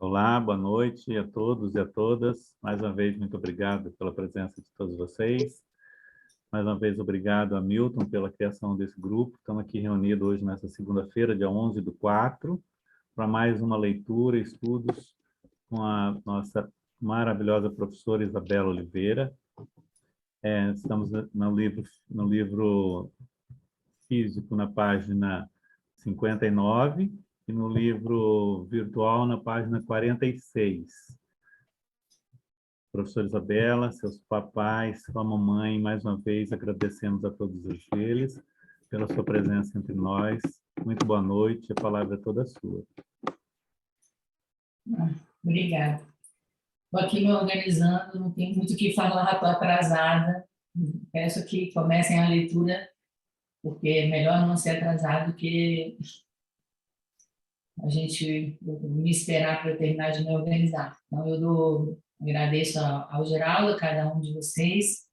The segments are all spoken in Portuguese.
Olá, boa noite a todos e a todas. Mais uma vez, muito obrigado pela presença de todos vocês. Mais uma vez, obrigado a Milton pela criação desse grupo. Estamos aqui reunidos hoje, nessa segunda-feira, dia 11/4, para mais uma leitura e estudos com a nossa maravilhosa professora Isabela Oliveira. Estamos no livro físico, na página 59, e no livro virtual, na página 46. Professora Isabela, seus papais, sua mamãe, mais uma vez agradecemos a todos eles pela sua presença entre nós. Muito boa noite, a palavra é toda sua. Obrigada. Estou aqui me organizando, não tenho muito o que falar, estou atrasada. Peço que comecem a leitura, porque é melhor não ser atrasado do que a gente me esperar para eu terminar de me organizar. Então, agradeço ao Geraldo, a cada um de vocês,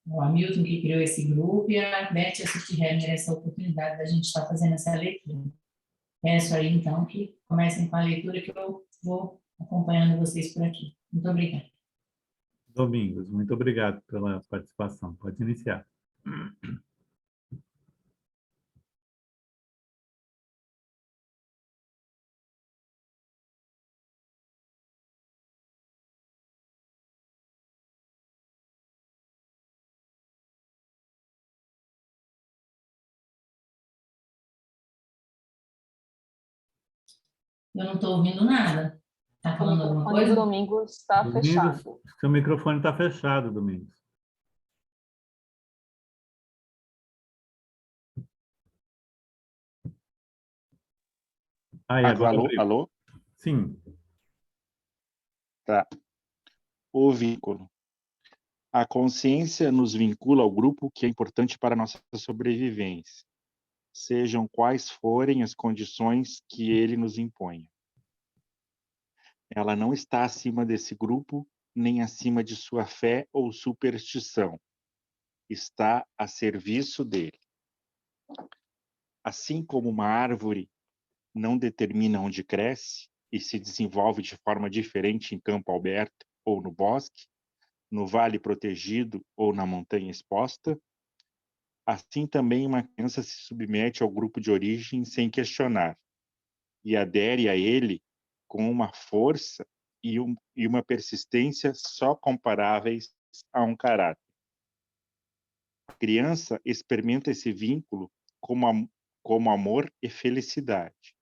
ao Hamilton, que criou esse grupo, e a Beth e a Sutirremer, essa oportunidade da gente estar fazendo essa leitura. Peço aí, então, que comecem com a leitura, que eu vou acompanhando vocês por aqui. Muito obrigada. Domingos, muito obrigado pela participação. Pode iniciar. Eu não estou ouvindo nada. Está O falando alguma microfone coisa? do Domingos está Domingos, fechado. seu microfone está fechado, Domingos. Aí, agora Alô, abriu. alô? Sim. Tá. O vínculo. A consciência nos vincula ao grupo que é importante para a nossa sobrevivência, sejam quais forem as condições que ele nos imponha. Ela não está acima desse grupo, nem acima de sua fé ou superstição. Está a serviço dele. Assim como uma árvore não determina onde cresce e se desenvolve de forma diferente em campo aberto ou no bosque, no vale protegido ou na montanha exposta, assim também uma criança se submete ao grupo de origem sem questionar e adere a ele com uma força e uma persistência só comparáveis a um caráter. A criança experimenta esse vínculo como amor e felicidade,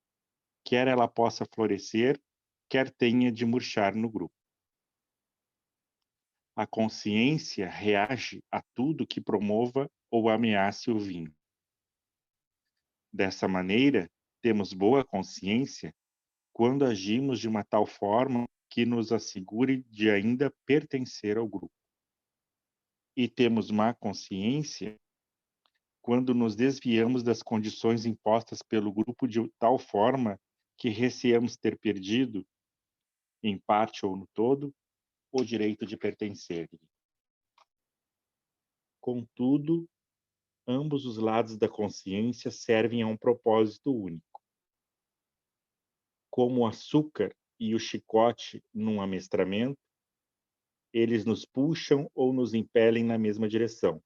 quer ela possa florescer, quer tenha de murchar no grupo. A consciência reage a tudo que promova ou ameace o vínculo. Dessa maneira, temos boa consciência quando agimos de uma tal forma que nos assegure de ainda pertencer ao grupo. E temos má consciência quando nos desviamos das condições impostas pelo grupo de tal forma que receamos ter perdido, em parte ou no todo, o direito de pertencer-lhe. Contudo, ambos os lados da consciência servem a um propósito único. Como o açúcar e o chicote num amestramento, eles nos puxam ou nos impelem na mesma direção,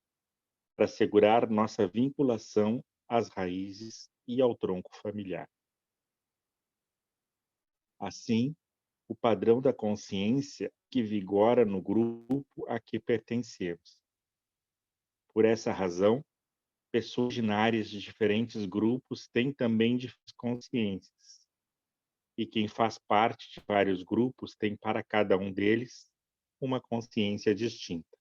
para assegurar nossa vinculação às raízes e ao tronco familiar. Assim, o padrão da consciência que vigora no grupo a que pertencemos. Por essa razão, pessoas ordinárias de diferentes grupos têm também diferentes consciências. E quem faz parte de vários grupos tem para cada um deles uma consciência distinta.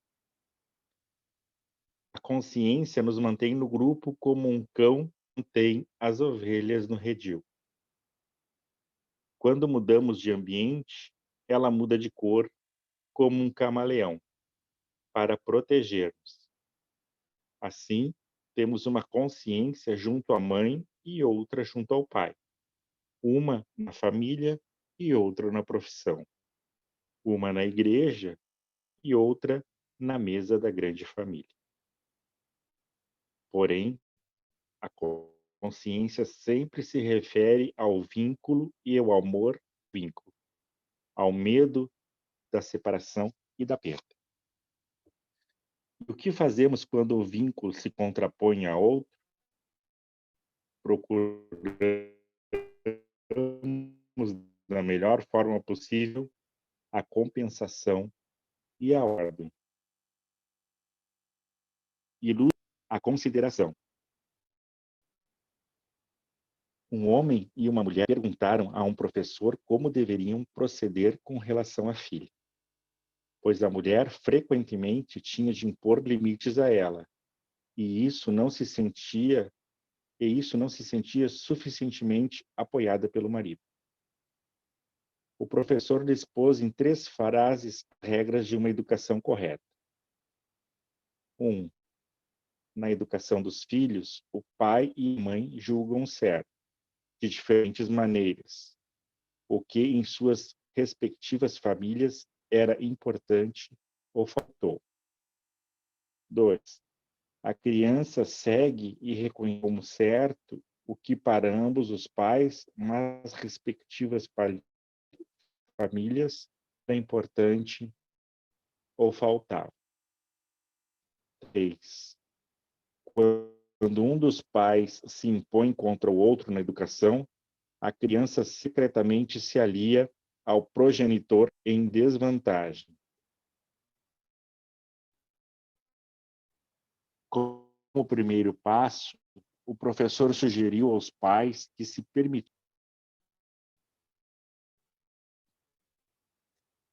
A consciência nos mantém no grupo como um cão mantém as ovelhas no redil. Quando mudamos de ambiente, ela muda de cor como um camaleão, para proteger-nos. Assim, temos uma consciência junto à mãe e outra junto ao pai. Uma na família e outra na profissão. Uma na igreja e outra na mesa da grande família. Porém, a consciência sempre se refere ao vínculo e ao amor vínculo, ao medo da separação e da perda. O que fazemos quando o vínculo se contrapõe a outro? Procuramos, da melhor forma possível, a compensação e a ordem. E a consideração. Um homem e uma mulher perguntaram a um professor como deveriam proceder com relação à filha, pois a mulher frequentemente tinha de impor limites a ela, e isso não se sentia suficientemente apoiada pelo marido. O professor lhe expôs em 3 frases regras de uma educação correta. 1. Na educação dos filhos, o pai e a mãe julgam certo, de diferentes maneiras, o que em suas respectivas famílias era importante ou faltou. 2. A criança segue e reconhece como certo o que para ambos os pais, mas respectivas famílias, é importante ou faltava. 3. Quando um dos pais se impõe contra o outro na educação, a criança secretamente se alia ao progenitor em desvantagem. Como primeiro passo, o professor sugeriu aos pais que se permitissem.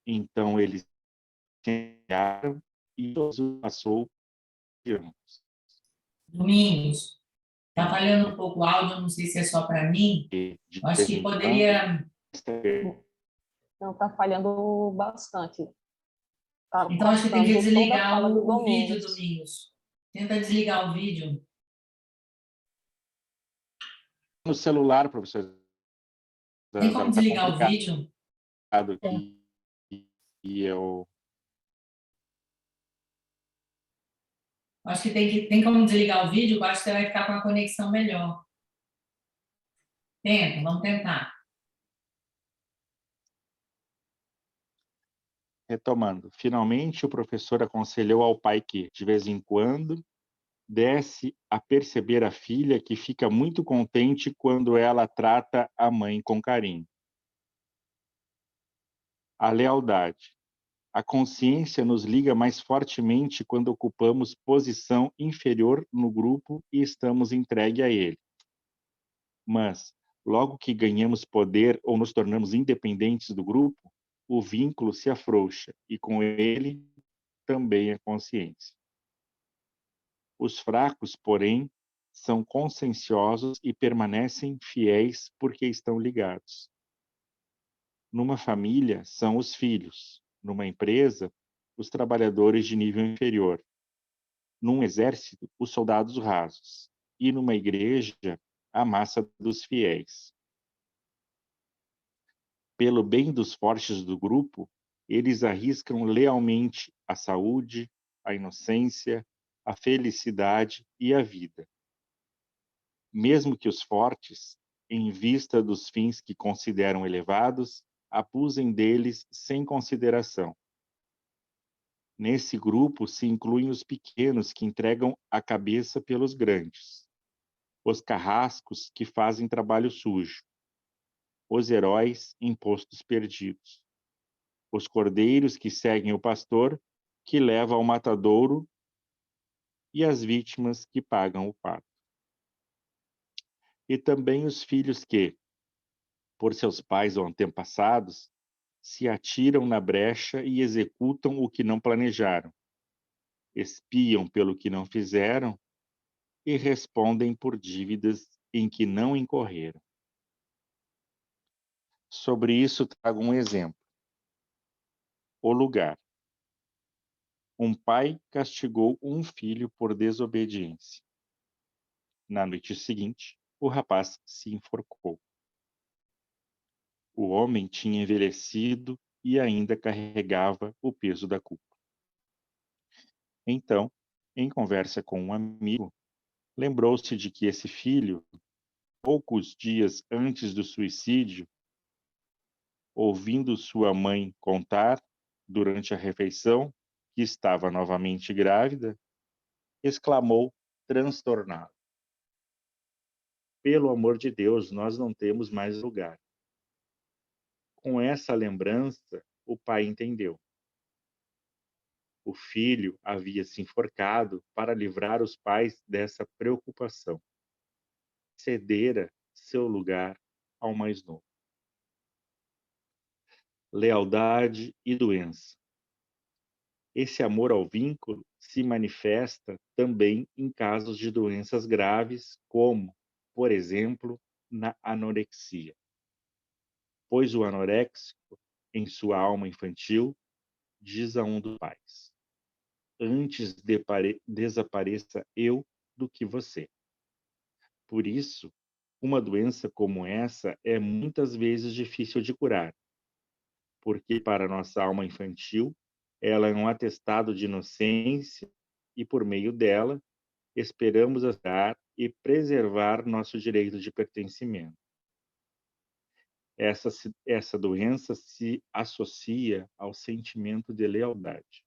Então, eles chegaram e passou de anos. Domingos, está falhando um pouco o áudio, não sei se é só para mim. Acho que poderia... Não, está falhando bastante. Tá Então, acho que tem que cortando toda a desligar fala do o vídeo, Domingos. Domingos. Tenta desligar o vídeo. No celular, professor. Tem como Tá desligar o complicado vídeo? aqui, e eu... Acho que tem como desligar o vídeo, eu acho que você vai ficar com a conexão melhor. Tenta, vamos tentar. Retomando, finalmente o professor aconselhou ao pai que, de vez em quando, desse a perceber a filha que fica muito contente quando ela trata a mãe com carinho. A lealdade. A consciência nos liga mais fortemente quando ocupamos posição inferior no grupo e estamos entregue a ele. Mas, logo que ganhamos poder ou nos tornamos independentes do grupo, o vínculo se afrouxa e, com ele, também a consciência. Os fracos, porém, são conscienciosos e permanecem fiéis porque estão ligados. Numa família, são os filhos. Numa empresa, os trabalhadores de nível inferior. Num exército, os soldados rasos. E numa igreja, a massa dos fiéis. Pelo bem dos fortes do grupo, eles arriscam lealmente a saúde, a inocência, a felicidade e a vida. Mesmo que os fortes, em vista dos fins que consideram elevados, abusem deles sem consideração. Nesse grupo se incluem os pequenos que entregam a cabeça pelos grandes, os carrascos que fazem trabalho sujo, os heróis em postos perdidos, os cordeiros que seguem o pastor que leva ao matadouro e as vítimas que pagam o pato. E também os filhos que, por seus pais ou antepassados, se atiram na brecha e executam o que não planejaram, espiam pelo que não fizeram e respondem por dívidas em que não incorreram. Sobre isso, trago um exemplo. O lugar. Um pai castigou um filho por desobediência. Na noite seguinte, o rapaz se enforcou. O homem tinha envelhecido e ainda carregava o peso da culpa. Então, em conversa com um amigo, lembrou-se de que esse filho, poucos dias antes do suicídio, ouvindo sua mãe contar, durante a refeição, que estava novamente grávida, exclamou, transtornado: "Pelo amor de Deus, nós não temos mais lugar." Com essa lembrança, o pai entendeu. O filho havia se enforcado para livrar os pais dessa preocupação. Cedera seu lugar ao mais novo. Lealdade e doença. Esse amor ao vínculo se manifesta também em casos de doenças graves, como, por exemplo, na anorexia. Pois o anoréxico, em sua alma infantil, diz a um dos pais: "Antes desapareça eu do que você." Por isso, uma doença como essa é muitas vezes difícil de curar, porque para nossa alma infantil, ela é um atestado de inocência e, por meio dela, esperamos dar e preservar nosso direito de pertencimento. Essa doença se associa ao sentimento de lealdade.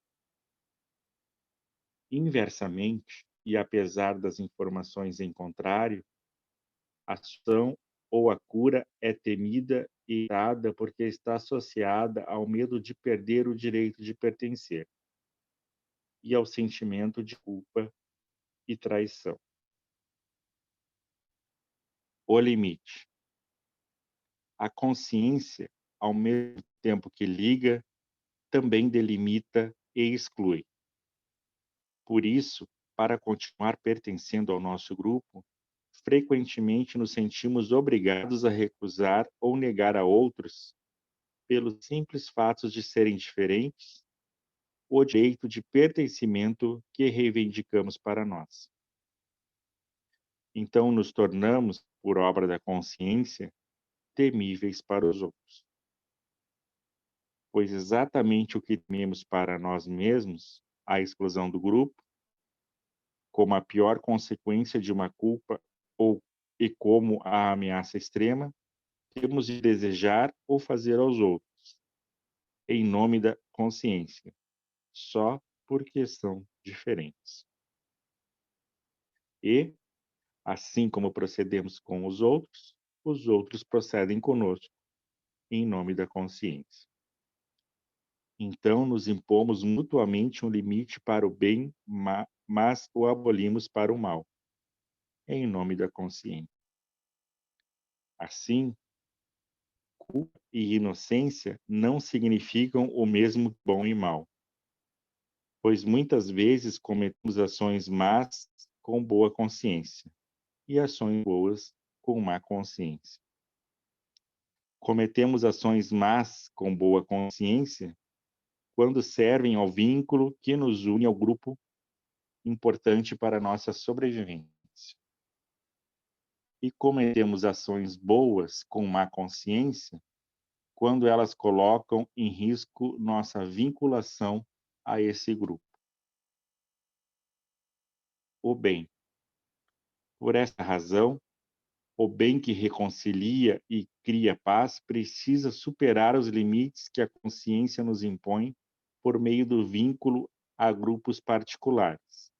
Inversamente, e apesar das informações em contrário, a ação ou a cura é temida e dada porque está associada ao medo de perder o direito de pertencer e ao sentimento de culpa e traição. O limite. A consciência, ao mesmo tempo que liga, também delimita e exclui. Por isso, para continuar pertencendo ao nosso grupo, frequentemente nos sentimos obrigados a recusar ou negar a outros, pelos simples fatos de serem diferentes, o direito de pertencimento que reivindicamos para nós. Então nos tornamos, por obra da consciência, temíveis para os outros. Pois exatamente o que tememos para nós mesmos, a exclusão do grupo, como a pior consequência de uma culpa e como a ameaça extrema, temos de desejar ou fazer aos outros, em nome da consciência, só porque são diferentes. E, assim como procedemos com os outros procedem conosco, em nome da consciência. Então, nos impomos mutuamente um limite para o bem, mas o abolimos para o mal, em nome da consciência. Assim, culpa e inocência não significam o mesmo bom e mal, pois muitas vezes cometemos ações más com boa consciência e ações boas com má consciência. Cometemos ações más com boa consciência quando servem ao vínculo que nos une ao grupo importante para a nossa sobrevivência. E cometemos ações boas com má consciência quando elas colocam em risco nossa vinculação a esse grupo. O bem. Por essa razão, o bem que reconcilia e cria paz precisa superar os limites que a consciência nos impõe por meio do vínculo a grupos particulares.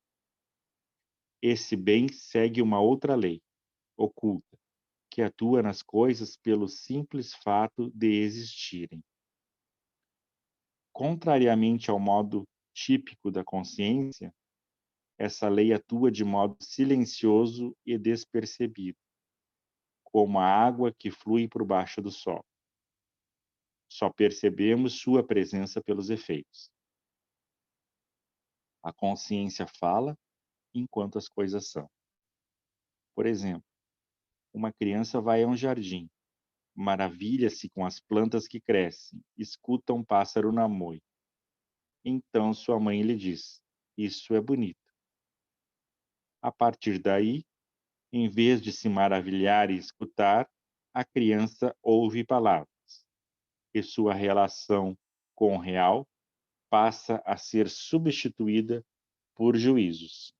Esse bem segue uma outra lei, oculta, que atua nas coisas pelo simples fato de existirem. Contrariamente ao modo típico da consciência, essa lei atua de modo silencioso e despercebido, como a água que flui por baixo do sol. Só percebemos sua presença pelos efeitos. A consciência fala enquanto as coisas são. Por exemplo, uma criança vai a um jardim, maravilha-se com as plantas que crescem, escuta um pássaro na moita. Então sua mãe lhe diz: "Isso é bonito." A partir daí, em vez de se maravilhar e escutar, a criança ouve palavras, e sua relação com o real passa a ser substituída por juízos.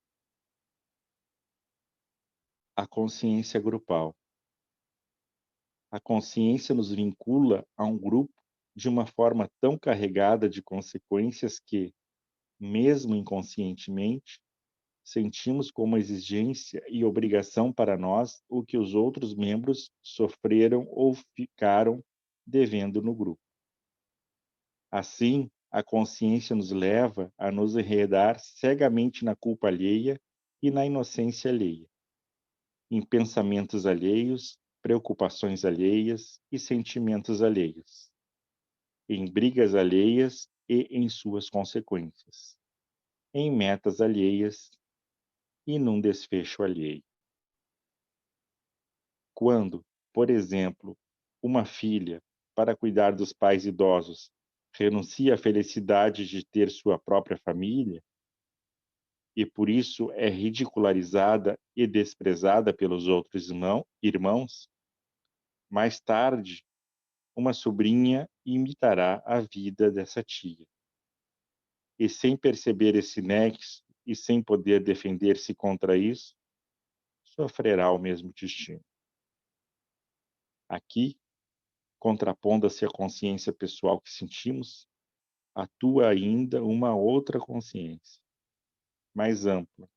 A consciência grupal. A consciência nos vincula a um grupo de uma forma tão carregada de consequências que, mesmo inconscientemente, sentimos como exigência e obrigação para nós o que os outros membros sofreram ou ficaram devendo no grupo. Assim, a consciência nos leva a nos enredar cegamente na culpa alheia e na inocência alheia, em pensamentos alheios, preocupações alheias e sentimentos alheios, em brigas alheias e em suas consequências, em metas alheias e num desfecho alheio. Quando, por exemplo, uma filha, para cuidar dos pais idosos, renuncia à felicidade de ter sua própria família, e por isso é ridicularizada e desprezada pelos outros irmãos, mais tarde, uma sobrinha imitará a vida dessa tia. E sem perceber esse nexo e sem poder defender-se contra isso, sofrerá o mesmo destino. Aqui, contrapondo-se à consciência pessoal que sentimos, atua ainda uma outra consciência, mais ampla,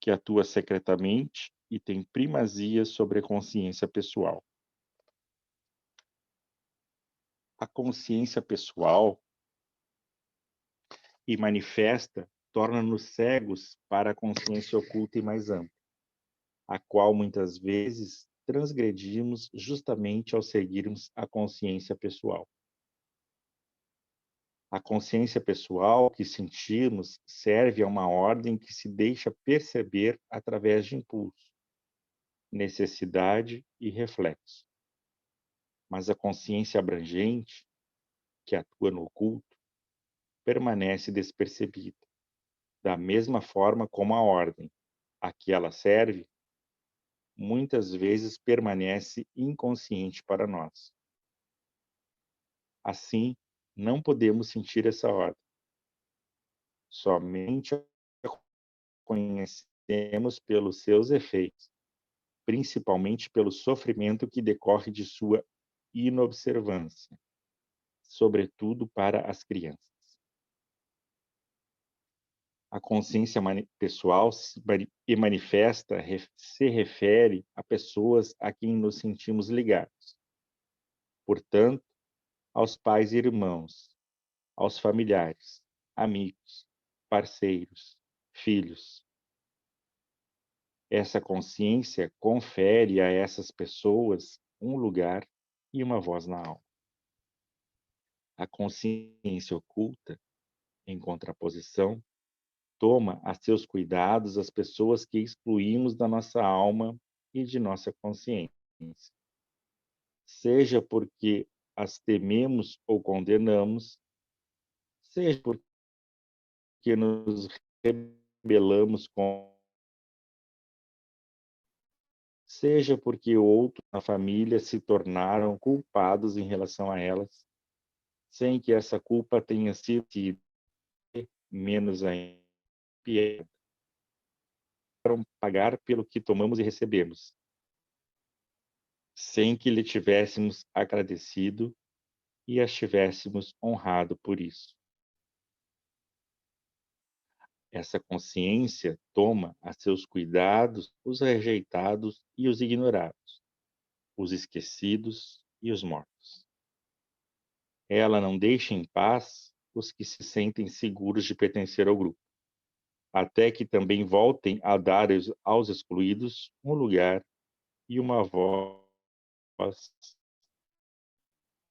que atua secretamente e tem primazia sobre a consciência pessoal. A consciência pessoal e manifesta torna-nos cegos para a consciência oculta e mais ampla, a qual muitas vezes transgredimos justamente ao seguirmos a consciência pessoal. A consciência pessoal que sentimos serve a uma ordem que se deixa perceber através de impulso, necessidade e reflexo. Mas a consciência abrangente, que atua no oculto, permanece despercebida, da mesma forma como a ordem a que ela serve, muitas vezes permanece inconsciente para nós. Assim, não podemos sentir essa ordem. Somente a conhecemos pelos seus efeitos, principalmente pelo sofrimento que decorre de sua inobservância, sobretudo para as crianças. A consciência pessoal se refere a pessoas a quem nos sentimos ligados. Portanto, aos pais e irmãos, aos familiares, amigos, parceiros, filhos. Essa consciência confere a essas pessoas um lugar e uma voz na alma. A consciência oculta, em contraposição, toma a seus cuidados as pessoas que excluímos da nossa alma e de nossa consciência, seja porque as tememos ou condenamos, seja porque nos rebelamos com, seja porque outros na família se tornaram culpados em relação a elas, sem que essa culpa tenha sido menos ainda pior. Pagar pelo que tomamos e recebemos, sem que lhe tivéssemos agradecido e as tivéssemos honrado por isso. Essa consciência toma a seus cuidados os rejeitados e os ignorados, os esquecidos e os mortos. Ela não deixa em paz os que se sentem seguros de pertencer ao grupo, até que também voltem a dar aos excluídos um lugar e uma voz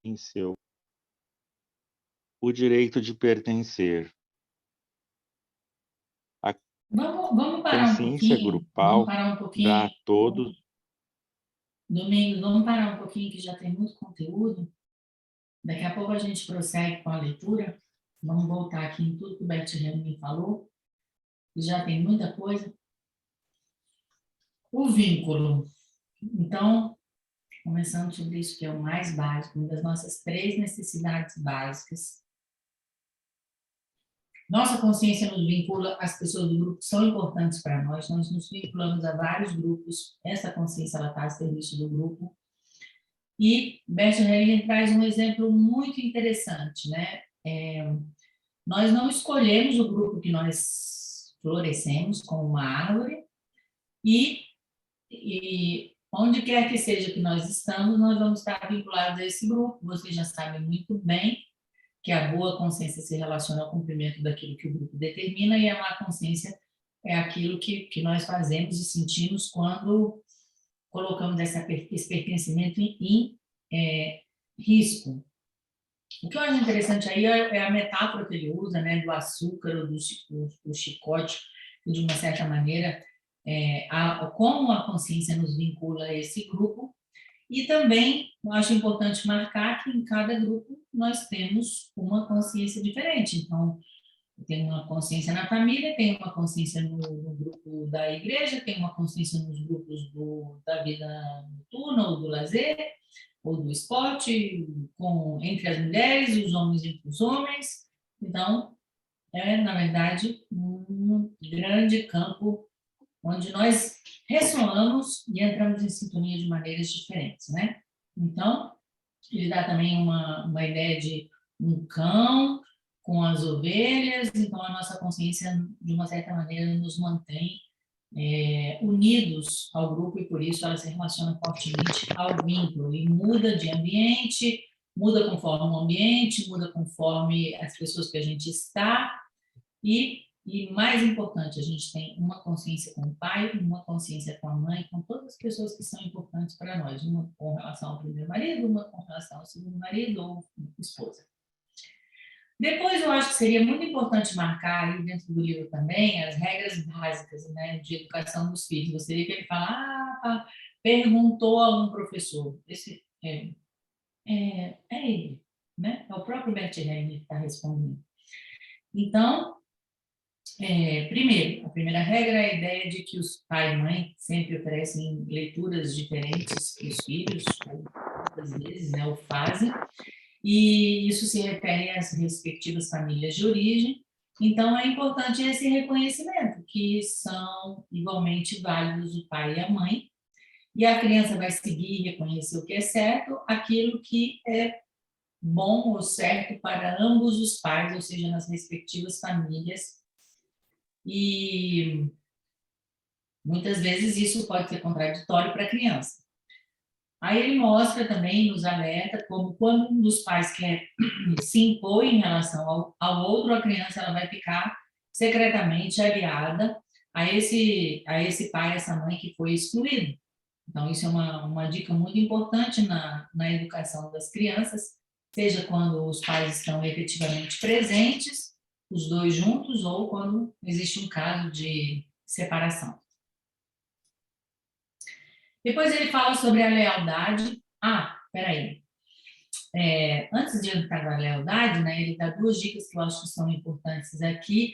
em seu. O direito de pertencer. A Vamos parar um consciência pouquinho. grupal Vamos parar um dá pouquinho. a todos. Domingos, vamos parar um pouquinho, que já tem muito conteúdo. Daqui a pouco a gente prossegue com a leitura. Vamos voltar aqui em tudo que o Bert Helmy falou, que já tem muita coisa. O vínculo. Então, começando sobre isso, que é o mais básico, uma das nossas 3 necessidades básicas. Nossa consciência nos vincula, as pessoas do grupo são importantes para nós nos vinculamos a vários grupos, essa consciência está a serviço do grupo. E Bert Hellinger traz um exemplo muito interessante, né? Nós não escolhemos o grupo que nós florescemos como uma árvore e onde quer que seja que nós estamos, nós vamos estar vinculados a esse grupo. Vocês já sabem muito bem que a boa consciência se relaciona ao cumprimento daquilo que o grupo determina e a má consciência é aquilo que nós fazemos e sentimos quando colocamos esse pertencimento em risco. O que eu acho interessante aí é a metáfora que ele usa, né, do açúcar ou do chicote, que de uma certa maneira, como a consciência nos vincula a esse grupo. E também, eu acho importante marcar que em cada grupo nós temos uma consciência diferente. Então, tem uma consciência na família, tem uma consciência no grupo da igreja, tem uma consciência nos grupos da vida noturna ou do lazer, ou do esporte, entre as mulheres, os homens entre os homens. Então, na verdade, um grande campo onde nós ressoamos e entramos em sintonia de maneiras diferentes, né? Então, ele dá também uma ideia de um cão com as ovelhas, então a nossa consciência, de uma certa maneira, nos mantém unidos ao grupo e por isso ela se relaciona fortemente ao vínculo e muda de ambiente, muda conforme o ambiente, muda conforme as pessoas que a gente está e mais importante, a gente tem uma consciência com o pai, uma consciência com a mãe, com todas as pessoas que são importantes para nós, uma com relação ao primeiro marido, uma com relação ao segundo marido ou esposa. Depois, eu acho que seria muito importante marcar aí dentro do livro também as regras básicas, né, de educação dos filhos. Você vê que ele fala, perguntou a um professor. Esse é ele, né? É o próprio Bert Hellinger que está respondendo. Então, primeiro, a primeira regra é a ideia de que os pai e mãe sempre oferecem leituras diferentes para os filhos, ou muitas vezes, né, o fazem, e isso se refere às respectivas famílias de origem. Então, é importante esse reconhecimento, que são igualmente válidos o pai e a mãe, e a criança vai seguir e reconhecer o que é certo, aquilo que é bom ou certo para ambos os pais, ou seja, nas respectivas famílias. E muitas vezes isso pode ser contraditório para a criança. Aí ele mostra também, nos alerta, como quando um dos pais quer se impor em relação ao outro, a criança ela vai ficar secretamente aliada a esse pai, essa mãe que foi excluído. Então, isso é uma dica muito importante na educação das crianças, seja quando os pais estão efetivamente presentes, os dois juntos, ou quando existe um caso de separação. Depois ele fala sobre a lealdade. Peraí. Antes de entrar na lealdade, né, ele dá duas dicas que eu acho que são importantes aqui,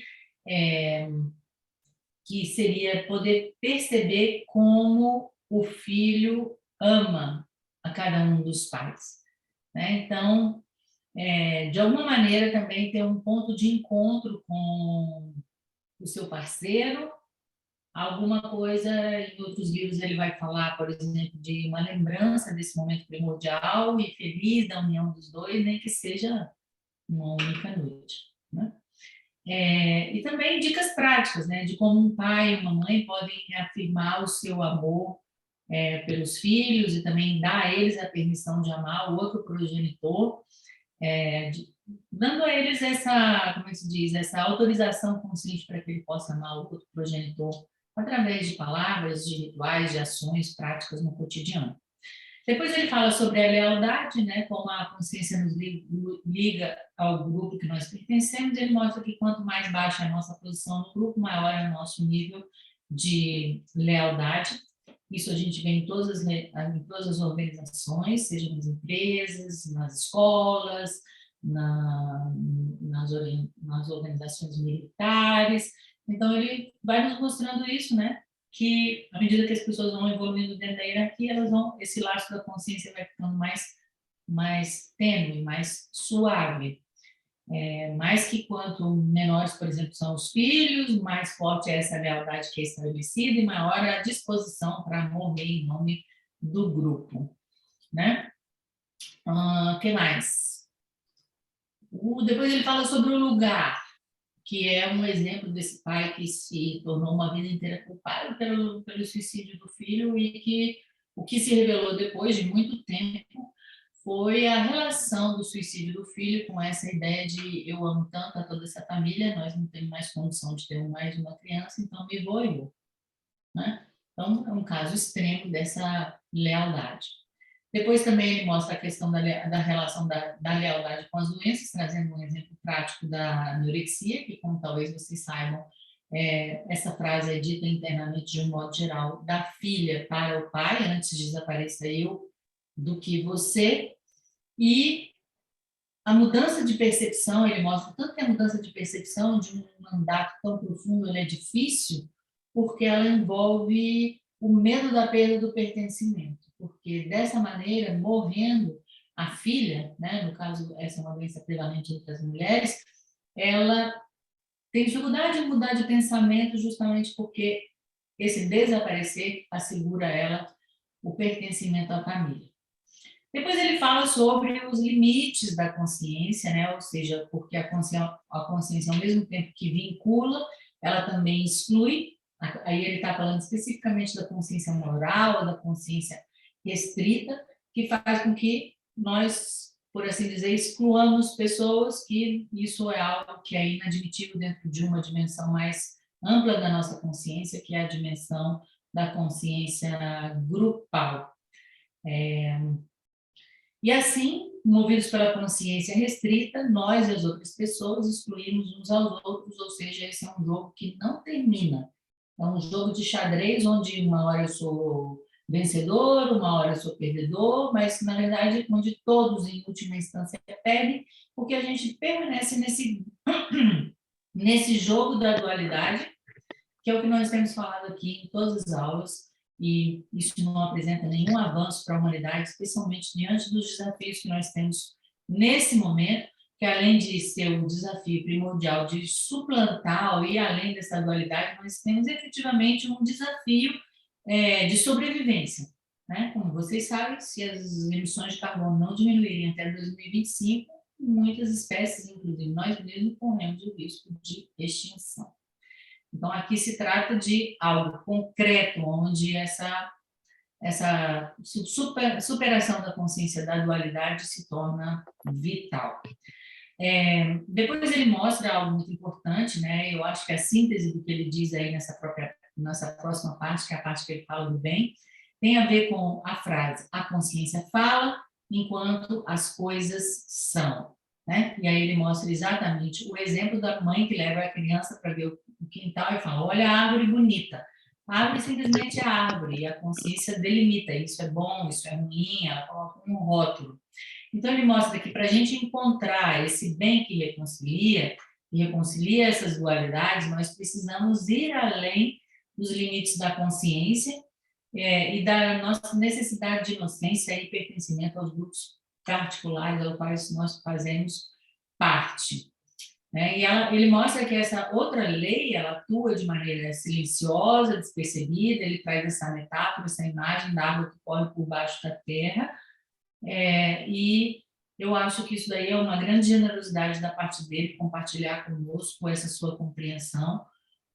que seria poder perceber como o filho ama a cada um dos pais, né? Então, de alguma maneira também ter um ponto de encontro com o seu parceiro, alguma coisa, em outros livros ele vai falar, por exemplo, de uma lembrança desse momento primordial e feliz da união dos dois, nem que seja uma única noite, né? E também dicas práticas, né, de como um pai e uma mãe podem reafirmar o seu amor pelos filhos e também dar a eles a permissão de amar o outro progenitor, dando a eles essa autorização consciente para que ele possa amar o outro progenitor através de palavras, de rituais, de ações práticas no cotidiano. Depois ele fala sobre a lealdade, né, como a consciência nos liga ao grupo que nós pertencemos. Ele mostra que quanto mais baixa é a nossa posição no grupo, maior é o nosso nível de lealdade. Isso a gente vê em todas as organizações, seja nas empresas, nas escolas, nas organizações militares. Então, ele vai nos mostrando isso, né? Que à medida que as pessoas vão evoluindo dentro da hierarquia, esse laço da consciência vai ficando mais tênue, mais suave. Mais que quanto menores, por exemplo, são os filhos, mais forte é essa lealdade que é estabelecida e maior é a disposição para morrer em nome do grupo, né? que mais? Depois ele fala sobre o lugar, que é um exemplo desse pai que se tornou uma vida inteira culpado pelo suicídio do filho e que o que se revelou depois de muito tempo foi a relação do suicídio do filho com essa ideia de eu amo tanto a toda essa família, nós não temos mais condição de ter mais uma criança, então me vou eu. Né? Então, é um caso extremo dessa lealdade. Depois também ele mostra a questão da relação da lealdade com as doenças, trazendo um exemplo prático da anorexia, que, como talvez vocês saibam, essa frase é dita internamente de um modo geral, da filha para o pai, antes de desaparecer eu do que você, e a mudança de percepção, ele mostra tanto que a mudança de percepção de um mandato tão profundo ela é difícil, porque ela envolve o medo da perda do pertencimento, porque dessa maneira, morrendo a filha, né, no caso essa é uma doença prevalente entre as mulheres, ela tem dificuldade de mudar de pensamento justamente porque esse desaparecer assegura a ela o pertencimento à família. Depois ele fala sobre os limites da consciência, né? Ou seja, porque a consciência, ao mesmo tempo que vincula, ela também exclui. Aí ele está falando especificamente da consciência moral, da consciência restrita, que faz com que nós, por assim dizer, excluamos pessoas, que isso é algo que é inadmitível dentro de uma dimensão mais ampla da nossa consciência, que é a dimensão da consciência grupal. E assim, movidos pela consciência restrita, nós e as outras pessoas excluímos uns aos outros, ou seja, esse é um jogo que não termina. É um jogo de xadrez onde uma hora eu sou vencedor, uma hora eu sou perdedor, mas na verdade onde todos em última instância perdem, porque a gente permanece nesse jogo da dualidade, que é o que nós temos falado aqui em todas as aulas, e isso não apresenta nenhum avanço para a humanidade, especialmente diante dos desafios que nós temos nesse momento, que além de ser um desafio primordial de suplantar ou ir além dessa dualidade, nós temos efetivamente um desafio de sobrevivência. Né? Como vocês sabem, se as emissões de carbono não diminuírem até 2025, muitas espécies, inclusive nós mesmos, corremos o risco de extinção. Então, aqui se trata de algo concreto, onde essa superação da consciência da dualidade se torna vital. Depois ele mostra algo muito importante, né? Eu acho que a síntese do que ele diz aí nessa próxima parte, que é a parte que ele fala do bem, tem a ver com a frase: a consciência fala enquanto as coisas são. Né? E aí ele mostra exatamente o exemplo da mãe que leva a criança para ver o quintal e fala: olha a árvore bonita. A árvore simplesmente é a árvore, e a consciência delimita: isso é bom, isso é ruim, ela coloca um rótulo. Então ele mostra que para a gente encontrar esse bem que reconcilia essas dualidades, nós precisamos ir além dos limites da consciência e da nossa necessidade de inocência e pertencimento aos grupos particulares aos quais nós fazemos parte. Né? E ele mostra que essa outra lei, ela atua de maneira silenciosa, despercebida, ele traz essa metáfora, essa imagem da água que corre por baixo da terra, e eu acho que isso daí é uma grande generosidade da parte dele, compartilhar conosco essa sua compreensão,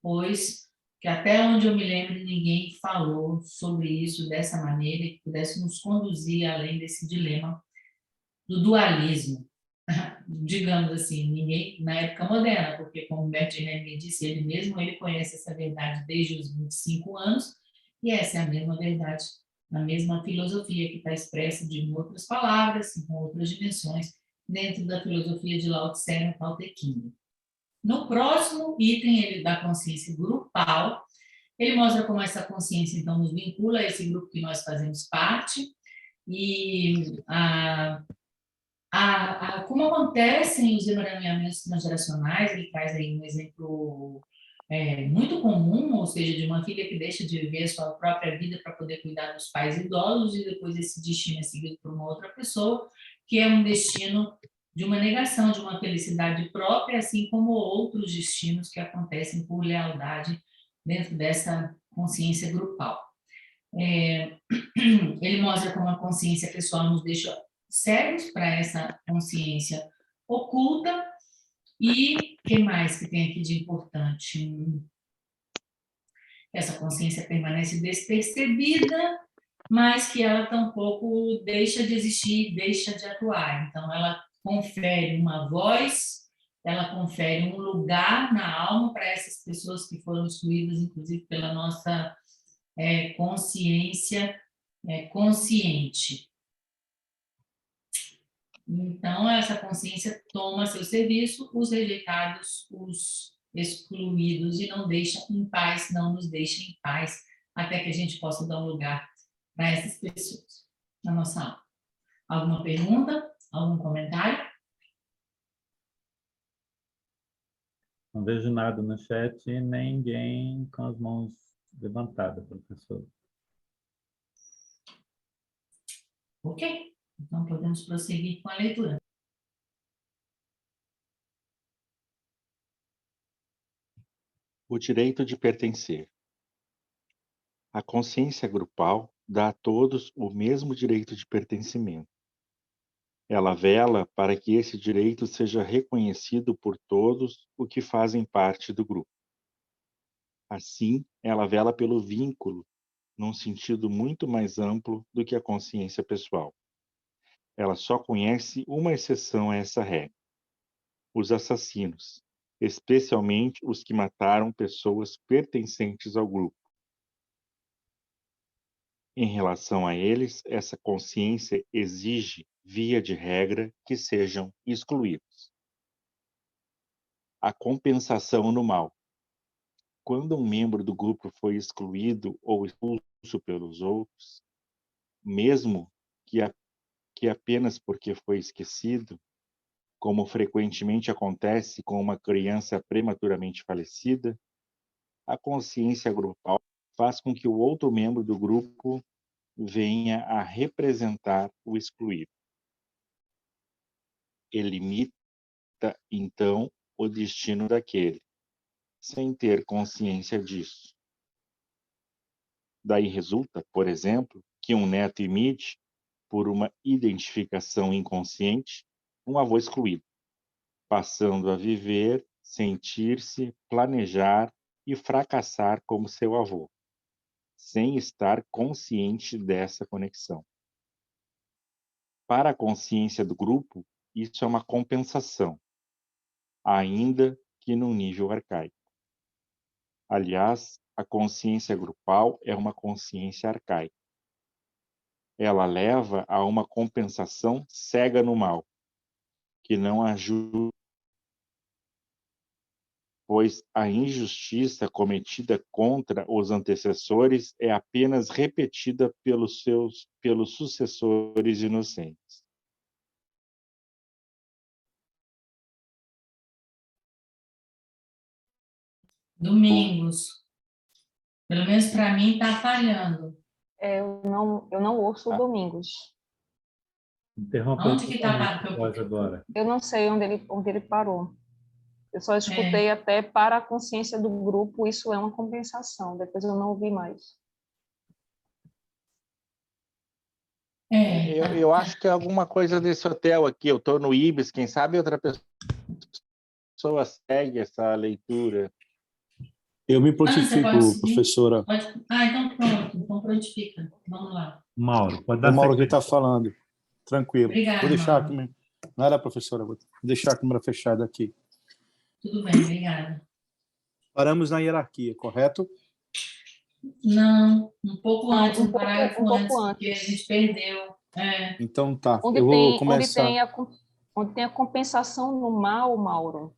pois que até onde eu me lembro ninguém falou sobre isso dessa maneira, que pudesse nos conduzir além desse dilema do dualismo, digamos assim, ninguém na época moderna, porque como Bert Hellinger disse, ele conhece essa verdade desde os 25 anos, e essa é a mesma verdade, a mesma filosofia que está expressa de outras palavras, com outras dimensões, dentro da filosofia de Lao Tse no Tao Te Ching. No próximo item, ele da consciência grupal, ele mostra como essa consciência, então, nos vincula a esse grupo que nós fazemos parte, e como acontecem os emaranhamentos transgeracionais. Ele traz aí um exemplo muito comum, ou seja, de uma filha que deixa de viver a sua própria vida para poder cuidar dos pais idosos, e depois esse destino é seguido por uma outra pessoa, que é um destino de uma negação de uma felicidade própria, assim como outros destinos que acontecem por lealdade dentro dessa consciência grupal. Ele mostra como a consciência pessoal nos deixa cegos para essa consciência oculta. E o que mais que tem aqui de importante? Essa consciência permanece despercebida, mas que ela tampouco deixa de existir, deixa de atuar. Então, ela confere uma voz, ela confere um lugar na alma para essas pessoas que foram excluídas, inclusive pela nossa consciência consciente. Então, essa consciência toma seu serviço, os rejeitados, os excluídos, e não deixa em paz, não nos deixa em paz, até que a gente possa dar um lugar para essas pessoas na nossa aula. Alguma pergunta? Algum comentário? Não vejo nada no chat, nem ninguém com as mãos levantadas, professor. Ok. Então, podemos prosseguir com a leitura. O direito de pertencer. A consciência grupal dá a todos o mesmo direito de pertencimento. Ela vela para que esse direito seja reconhecido por todos os que fazem parte do grupo. Assim, ela vela pelo vínculo, num sentido muito mais amplo do que a consciência pessoal. Ela só conhece uma exceção a essa regra: os assassinos, especialmente os que mataram pessoas pertencentes ao grupo. Em relação a eles, essa consciência exige, via de regra, que sejam excluídos. A compensação no mal. Quando um membro do grupo foi excluído ou expulso pelos outros, mesmo que apenas porque foi esquecido, como frequentemente acontece com uma criança prematuramente falecida, a consciência grupal faz com que o outro membro do grupo venha a representar o excluído. Ele limita, então, o destino daquele, sem ter consciência disso. Daí resulta, por exemplo, que um neto imite, por uma identificação inconsciente, um avô excluído, passando a viver, sentir-se, planejar e fracassar como seu avô, sem estar consciente dessa conexão. Para a consciência do grupo, isso é uma compensação, ainda que num nível arcaico. Aliás, a consciência grupal é uma consciência arcaica. Ela leva a uma compensação cega no mal, que não ajuda, pois a injustiça cometida contra os antecessores é apenas repetida pelos sucessores inocentes. Domingos. Pelo menos para mim está falhando. Eu não ouço o Domingos. Interrompa Onde que está? a voz agora. Eu não sei onde ele parou. Eu só escutei até para a consciência do grupo, isso é uma compensação. Depois eu não ouvi mais. Eu acho que é alguma coisa desse hotel aqui. Eu estou no Ibis, quem sabe outra pessoa segue essa leitura. Eu me prontifico, professora. Então pronto. Então prontifica. Vamos lá. Mauro, pode dar O Mauro que sequência. está falando. Tranquilo. Obrigada, Vou deixar Mauro. aqui. Não era, professora? Vou deixar a câmera fechada aqui. Tudo bem, obrigada. Paramos na hierarquia, correto? Não, um pouco antes, um pouco parágrafo antes. porque a gente perdeu. Então tá. Onde Eu vou tem, começar. onde tem a compensação no mal, Mauro,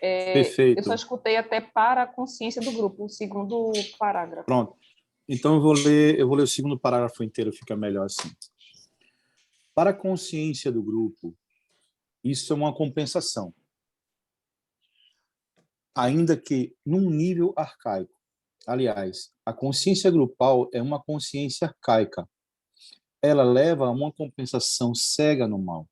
Perfeito. eu só escutei até para a consciência do grupo, o segundo parágrafo. Pronto. Então eu vou ler o segundo parágrafo inteiro, fica melhor assim. Para a consciência do grupo, isso é uma compensação. Ainda que num nível arcaico. Aliás, a consciência grupal é uma consciência arcaica. Ela leva a uma compensação cega no mal,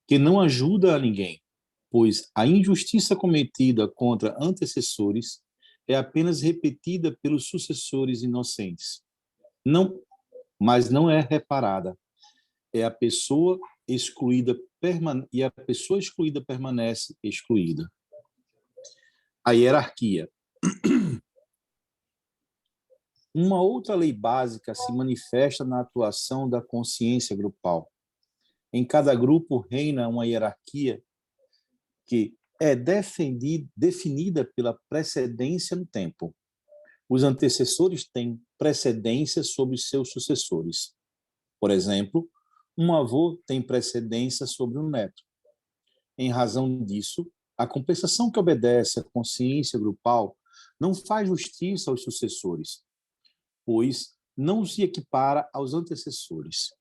que não ajuda a ninguém, pois a injustiça cometida contra antecessores é apenas repetida pelos sucessores inocentes. Mas não é reparada. é a pessoa excluída e a pessoa excluída permanece excluída. A hierarquia. Uma outra lei básica se manifesta na atuação da consciência grupal. Em cada grupo reina uma hierarquia que é definida pela precedência no tempo. Os antecessores têm precedência sobre os seus sucessores. Por exemplo, um avô tem precedência sobre um neto. Em razão disso, a compensação que obedece à consciência grupal não faz justiça aos sucessores, pois não se equipara aos antecessores.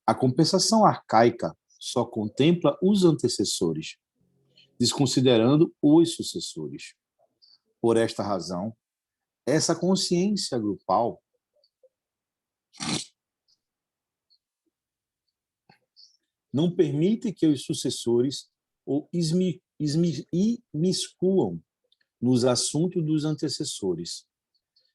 A compensação arcaica só contempla os antecessores, desconsiderando os sucessores. Por esta razão, essa consciência grupal não permite que os sucessores o imiscuam nos assuntos dos antecessores,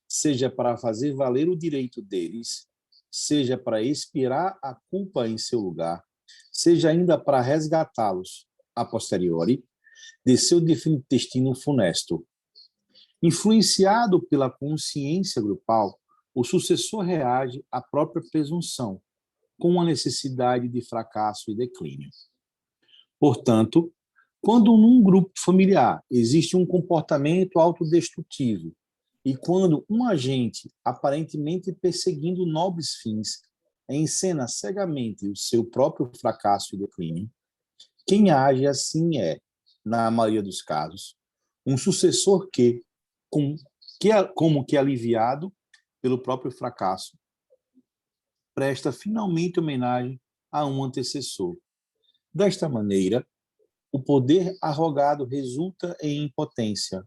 seja para fazer valer o direito deles, seja para expiar a culpa em seu lugar, seja ainda para resgatá-los, a posteriori, de seu destino funesto. Influenciado pela consciência grupal, o sucessor reage à própria presunção, com a necessidade de fracasso e declínio. Portanto, quando num grupo familiar existe um comportamento autodestrutivo e quando um agente, aparentemente perseguindo nobres fins, encena cegamente o seu próprio fracasso e declínio, quem age assim é, na maioria dos casos, um sucessor que, como que aliviado pelo próprio fracasso, presta finalmente homenagem a um antecessor. Desta maneira, o poder arrogado resulta em impotência,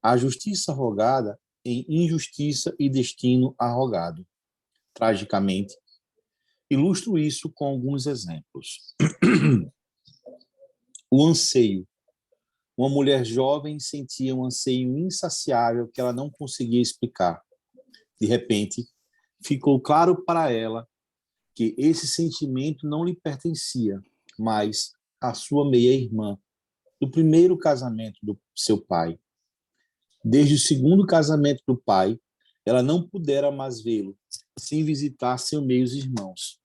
a justiça arrogada em injustiça e destino arrogado. Tragicamente, ilustro isso com alguns exemplos. O anseio. Uma mulher jovem sentia um anseio insaciável que ela não conseguia explicar. De repente, ficou claro para ela que esse sentimento não lhe pertencia, mas à sua meia-irmã, do primeiro casamento do seu pai. Desde o segundo casamento do pai, ela não pudera mais vê-lo, sem visitar seus meios irmãos.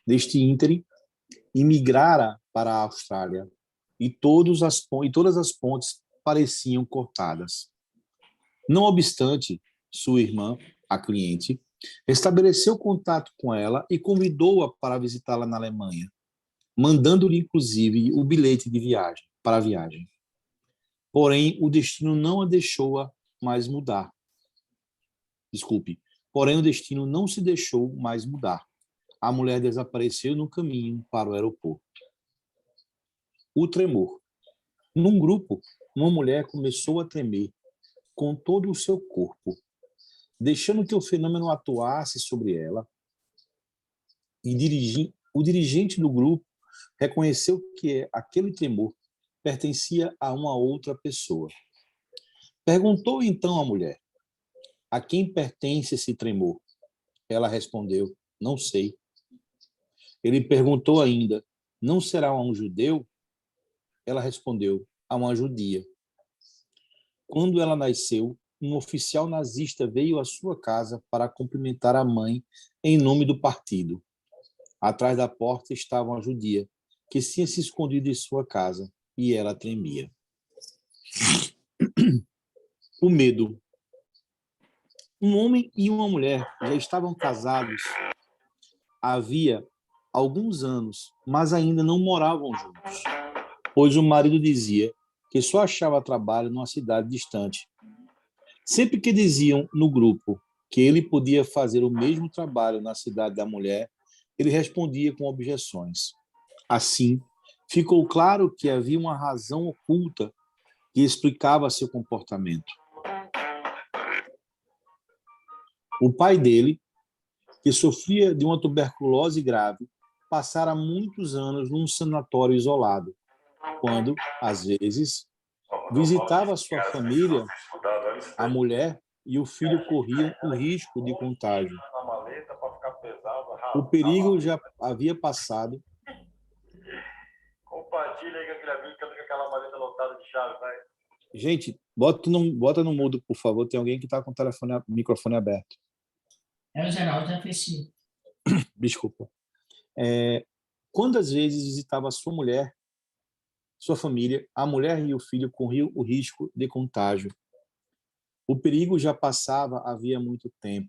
Neste ínterim, imigrara para a Austrália, e todas as pontes pareciam cortadas. Não obstante, sua irmã, a cliente, estabeleceu contato com ela e convidou-a para visitá-la na Alemanha, mandando-lhe, inclusive, o bilhete de viagem, para a viagem. Porém, o destino não a deixou mais mudar. Porém, o destino não se deixou mais mudar. A mulher desapareceu no caminho para o aeroporto. O tremor. Num grupo, uma mulher começou a tremer com todo o seu corpo, deixando que o fenômeno atuasse sobre ela. E o dirigente do grupo reconheceu que aquele tremor pertencia a uma outra pessoa. Perguntou então à mulher: a quem pertence esse tremor? Ela respondeu: não sei. Ele perguntou ainda: não será um judeu? Ela respondeu: a uma judia. Quando ela nasceu, um oficial nazista veio à sua casa para cumprimentar a mãe em nome do partido. Atrás da porta estava uma judia, que tinha se escondido em sua casa, e ela tremia. O medo. Um homem e uma mulher já estavam casados havia alguns anos, mas ainda não moravam juntos, pois o marido dizia que só achava trabalho numa cidade distante. Sempre que diziam no grupo que ele podia fazer o mesmo trabalho na cidade da mulher, ele respondia com objeções. Assim, ficou claro que havia uma razão oculta que explicava seu comportamento. O pai dele, que sofria de uma tuberculose grave, passara muitos anos num sanatório isolado, quando, às vezes, visitava sua família, a mulher e o filho corriam o risco de contágio. O perigo já havia passado. Compartilha aí com aquele amigo que anda com aquela maleta lotada de chave, vai. Gente, bota no mudo, por favor. Tem alguém que está com o microfone aberto. É o Geraldo, já fechei. Desculpa. Quando às vezes visitava sua mulher, sua família, a mulher e o filho corriam o risco de contágio. O perigo já passava havia muito tempo,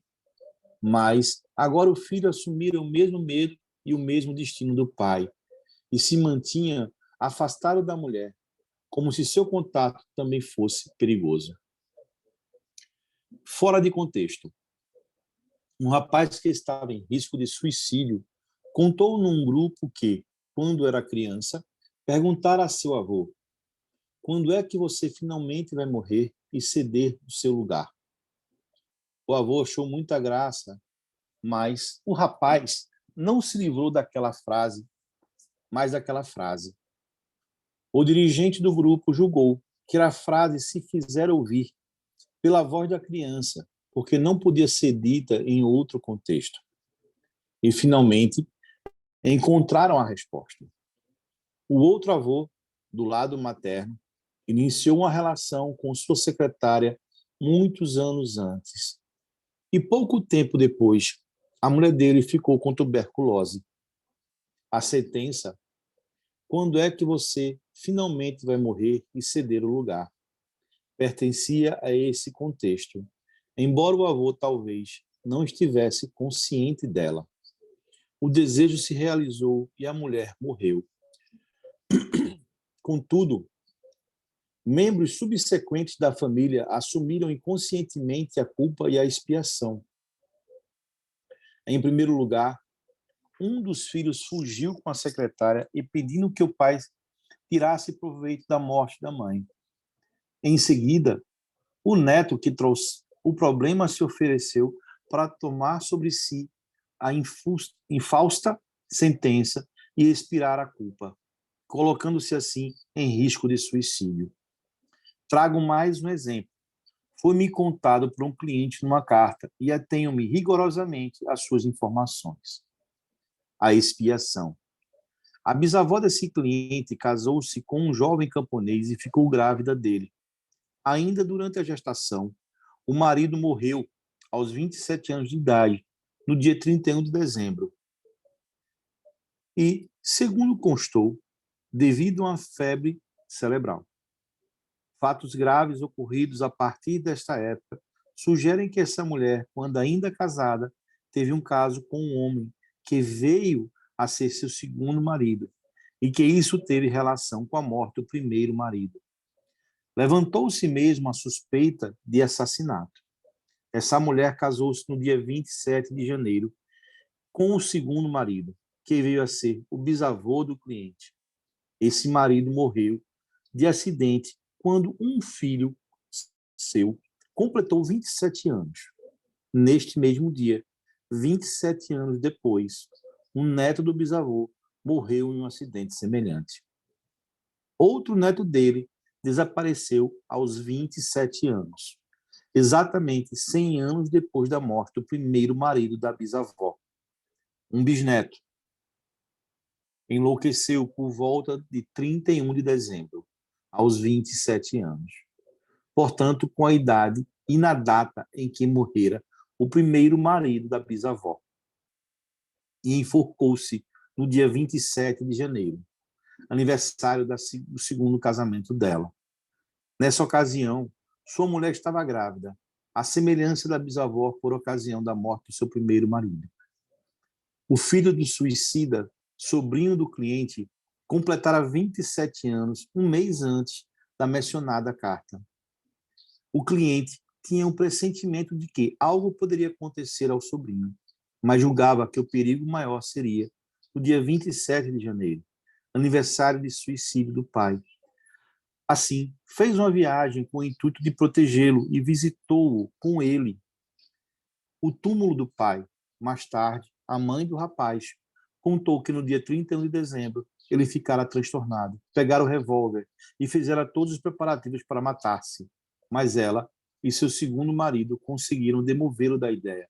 mas agora o filho assumira o mesmo medo e o mesmo destino do pai, e se mantinha afastado da mulher, como se seu contato também fosse perigoso. Fora de contexto, um rapaz que estava em risco de suicídio contou num grupo que, quando era criança, perguntara a seu avô: quando é que você finalmente vai morrer e ceder o seu lugar? O avô achou muita graça, mas o rapaz não se livrou daquela frase, mais daquela frase. O dirigente do grupo julgou que a frase se fizera ouvir pela voz da criança, porque não podia ser dita em outro contexto. E, finalmente, encontraram a resposta. O outro avô, do lado materno, iniciou uma relação com sua secretária muitos anos antes. E pouco tempo depois, a mulher dele ficou com tuberculose. A sentença: quando é que você finalmente vai morrer e ceder o lugar? Pertencia a esse contexto, embora o avô talvez não estivesse consciente dela. O desejo se realizou e a mulher morreu. Contudo, membros subsequentes da família assumiram inconscientemente a culpa e a expiação. Em primeiro lugar, um dos filhos fugiu com a secretária e pedindo que o pai tirasse proveito da morte da mãe. Em seguida, o neto que trouxe o problema se ofereceu para tomar sobre si a infausta sentença e expirar a culpa, colocando-se assim em risco de suicídio. Trago mais um exemplo. Foi-me contado por um cliente numa carta e atenho-me rigorosamente às suas informações. A expiação. A bisavó desse cliente casou-se com um jovem camponês e ficou grávida dele. Ainda durante a gestação, o marido morreu aos 27 anos de idade, no dia 31 de dezembro. E, segundo constou, devido a uma febre cerebral. Fatos graves ocorridos a partir desta época sugerem que essa mulher, quando ainda casada, teve um caso com um homem que veio a ser seu segundo marido e que isso teve relação com a morte do primeiro marido. Levantou-se mesmo a suspeita de assassinato. Essa mulher casou-se no dia 27 de janeiro com o segundo marido, que veio a ser o bisavô do cliente. Esse marido morreu de acidente quando um filho seu completou 27 anos. Neste mesmo dia, 27 anos depois, um neto do bisavô morreu em um acidente semelhante. Outro neto dele desapareceu aos 27 anos, exatamente 100 anos depois da morte do primeiro marido da bisavó. Um bisneto enlouqueceu por volta de 31 de dezembro, aos 27 anos. Portanto, com a idade e na data em que morrera o primeiro marido da bisavó. E enforcou-se no dia 27 de janeiro, aniversário do segundo casamento dela. Nessa ocasião, sua mulher estava grávida, à semelhança da bisavó por ocasião da morte do seu primeiro marido. O filho do suicida, sobrinho do cliente, completara 27 anos, um mês antes da mencionada carta. O cliente tinha um pressentimento de que algo poderia acontecer ao sobrinho, mas julgava que o perigo maior seria no dia 27 de janeiro, aniversário de suicídio do pai. Assim, fez uma viagem com o intuito de protegê-lo e visitou-o com ele o túmulo do pai. Mais tarde, a mãe do rapaz contou que no dia 31 de dezembro ele ficara transtornado, pegara o revólver e fizera todos os preparativos para matar-se. Mas ela e seu segundo marido conseguiram demovê-lo da ideia.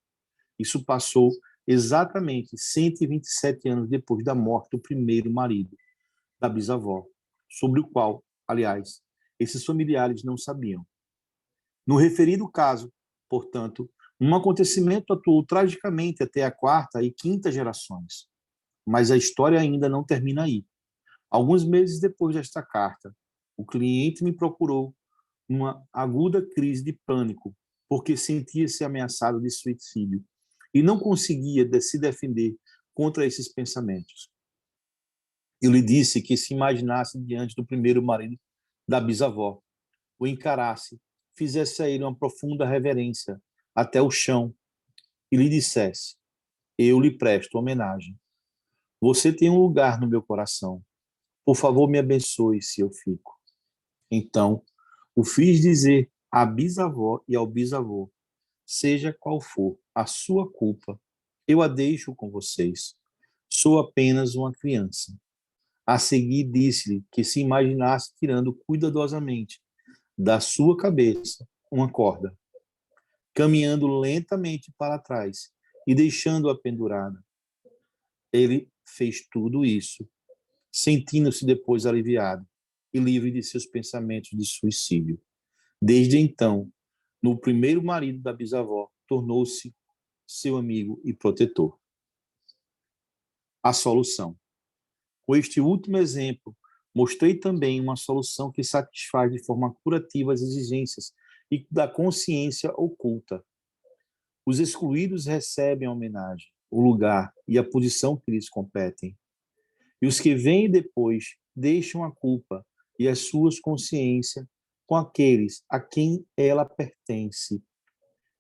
Isso passou exatamente 127 anos depois da morte do primeiro marido da bisavó, sobre o qual, aliás, esses familiares não sabiam. No referido caso, portanto, um acontecimento atuou tragicamente até a quarta e quinta gerações, mas a história ainda não termina aí. Alguns meses depois desta carta, o cliente me procurou numa aguda crise de pânico, porque sentia-se ameaçado de suicídio e não conseguia se defender contra esses pensamentos. Eu lhe disse que se imaginasse diante do primeiro marido da bisavó, o encarasse, fizesse a ele uma profunda reverência até o chão e lhe dissesse: eu lhe presto homenagem. Você tem um lugar no meu coração. Por favor, me abençoe se eu fico. Então, o fiz dizer à bisavó e ao bisavô: seja qual for a sua culpa, eu a deixo com vocês. Sou apenas uma criança. A seguir, disse-lhe que se imaginasse tirando cuidadosamente da sua cabeça uma corda, caminhando lentamente para trás e deixando-a pendurada. Ele fez tudo isso, sentindo-se depois aliviado e livre de seus pensamentos de suicídio. Desde então, no primeiro marido da bisavó, tornou-se seu amigo e protetor. A solução. Com este último exemplo, mostrei também uma solução que satisfaz de forma curativa as exigências da consciência oculta. Os excluídos recebem a homenagem, o lugar e a posição que lhes competem. E os que vêm depois deixam a culpa e as suas consciências com aqueles a quem ela pertence,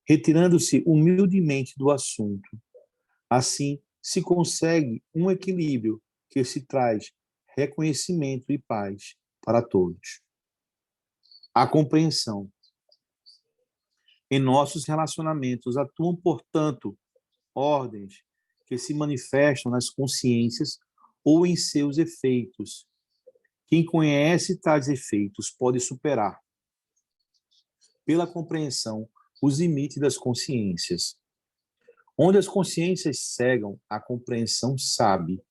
retirando-se humildemente do assunto. Assim, se consegue um equilíbrio que se traz reconhecimento e paz para todos. A compreensão. Em nossos relacionamentos atuam, portanto, ordens que se manifestam nas consciências ou em seus efeitos. Quem conhece tais efeitos pode superar, pela compreensão, os limites das consciências. Onde as consciências cegam, a compreensão sabe.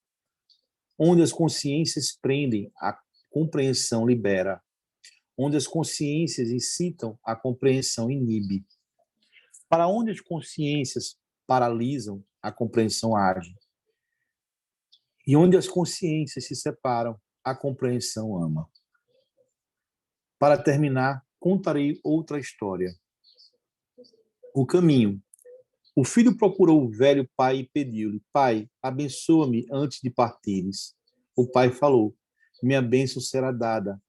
Onde as consciências prendem, a compreensão libera. Onde as consciências incitam, a compreensão inibe. Para onde as consciências paralisam, a compreensão age. E onde as consciências se separam, a compreensão ama. Para terminar, contarei outra história. O caminho. O filho procurou o velho pai e pediu-lhe: pai, abençoa-me antes de partires. O pai falou: minha bênção será dada,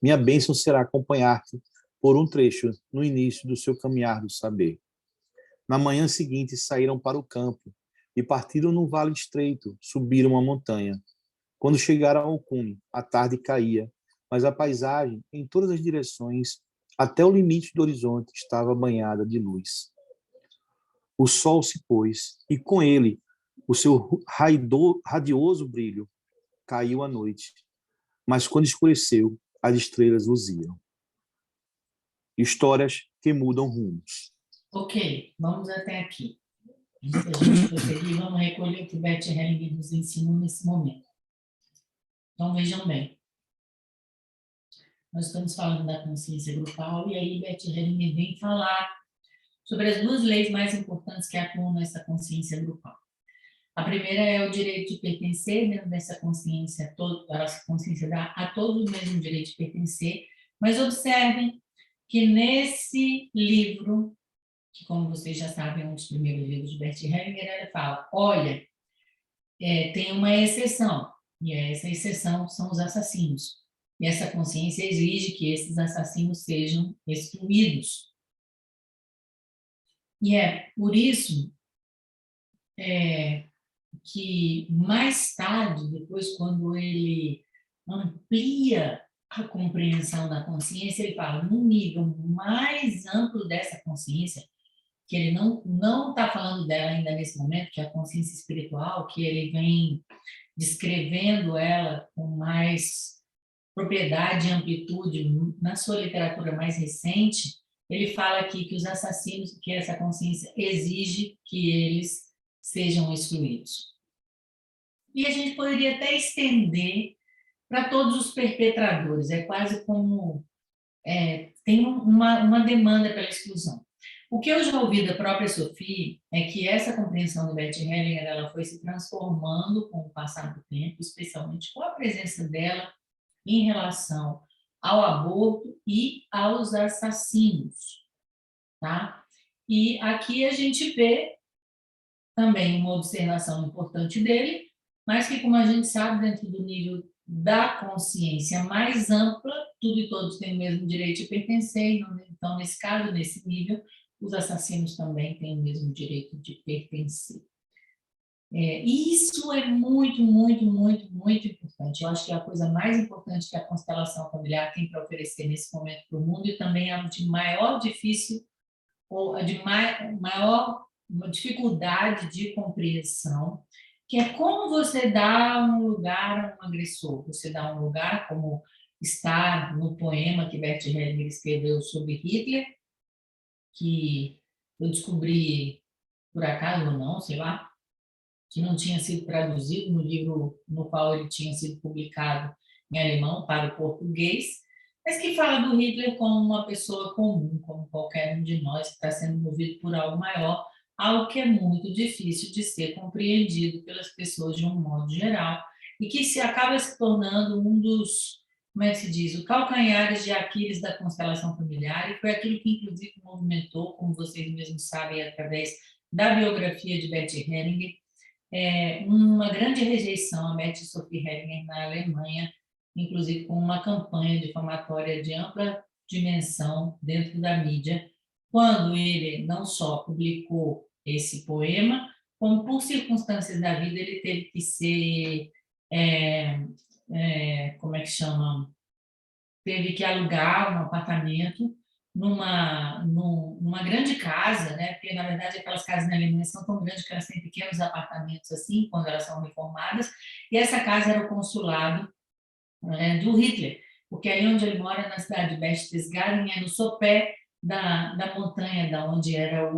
minha bênção será acompanhar-te por um trecho no início do seu caminhar do saber. Na manhã seguinte saíram para o campo e partiram num vale estreito, subiram uma montanha. Quando chegaram ao cume, a tarde caía, mas a paisagem, em todas as direções, até o limite do horizonte, estava banhada de luz. O sol se pôs, e com ele, o seu radioso brilho, caiu a noite. Mas quando escureceu, as estrelas luziam. Histórias que mudam rumos. Ok, vamos até aqui. Antes da gente prosseguir, vamos recolher o que Beth Hellinger nos ensinou nesse momento. Então, vejam bem. Nós estamos falando da consciência grupal e aí Beth Hellinger vem falar sobre as duas leis mais importantes que atuam nessa consciência grupal. A primeira é o direito de pertencer, dentro dessa consciência, a consciência dá a todos o mesmo direito de pertencer, mas observem que nesse livro, que como vocês já sabem, é um dos primeiros livros de Bert Hellinger, ela fala, olha, tem uma exceção, e essa exceção são os assassinos. E essa consciência exige que esses assassinos sejam excluídos. E é por isso que mais tarde, depois quando ele amplia a compreensão da consciência, ele fala num nível mais amplo dessa consciência, que ele não está falando dela ainda nesse momento, que é a consciência espiritual, que ele vem descrevendo ela com mais propriedade e amplitude na sua literatura mais recente, ele fala aqui que os assassinos, que essa consciência exige que eles sejam excluídos. E a gente poderia até estender para todos os perpetradores, é quase como tem uma demanda pela exclusão. O que eu já ouvi da própria Sophie é que essa compreensão do Bert Hellinger ela foi se transformando com o passar do tempo, especialmente com a presença dela em relação ao aborto e aos assassinos, tá? E aqui a gente vê também uma observação importante dele, mas que, como a gente sabe, dentro do nível da consciência mais ampla, tudo e todos têm o mesmo direito de pertencer, então, nesse caso, nesse nível, os assassinos também têm o mesmo direito de pertencer. E isso é muito, muito, muito, muito importante. Eu acho que é a coisa mais importante que a constelação familiar tem para oferecer nesse momento para o mundo e também é de maior difícil, ou de maior dificuldade de compreensão, que é como você dá um lugar a um agressor. Você dá um lugar, como está no poema que Bert Hellinger escreveu sobre Hitler, que eu descobri por acaso ou não, sei lá, que não tinha sido traduzido no livro no qual ele tinha sido publicado em alemão para o português, mas que fala do Hitler como uma pessoa comum, como qualquer um de nós que está sendo movido por algo maior, algo que é muito difícil de ser compreendido pelas pessoas de um modo geral, e que se acaba se tornando um dos, como é que se diz, o calcanhares de Aquiles da constelação familiar, e foi aquilo que, inclusive, movimentou, como vocês mesmos sabem, através da biografia de Bert Hellinger, uma grande rejeição a Bert Sophie Hellinger na Alemanha, inclusive com uma campanha difamatória de ampla dimensão dentro da mídia, quando ele não só publicou esse poema, como por circunstâncias da vida ele teve que ser, como é que chama? Teve que alugar um apartamento numa grande casa, né? Porque, na verdade, aquelas casas na Alemanha são tão grandes que elas têm pequenos apartamentos assim, quando elas são reformadas, e essa casa era o consulado do Hitler, porque ali onde ele mora, na cidade de Berchtesgaden, é no sopé da montanha, da onde era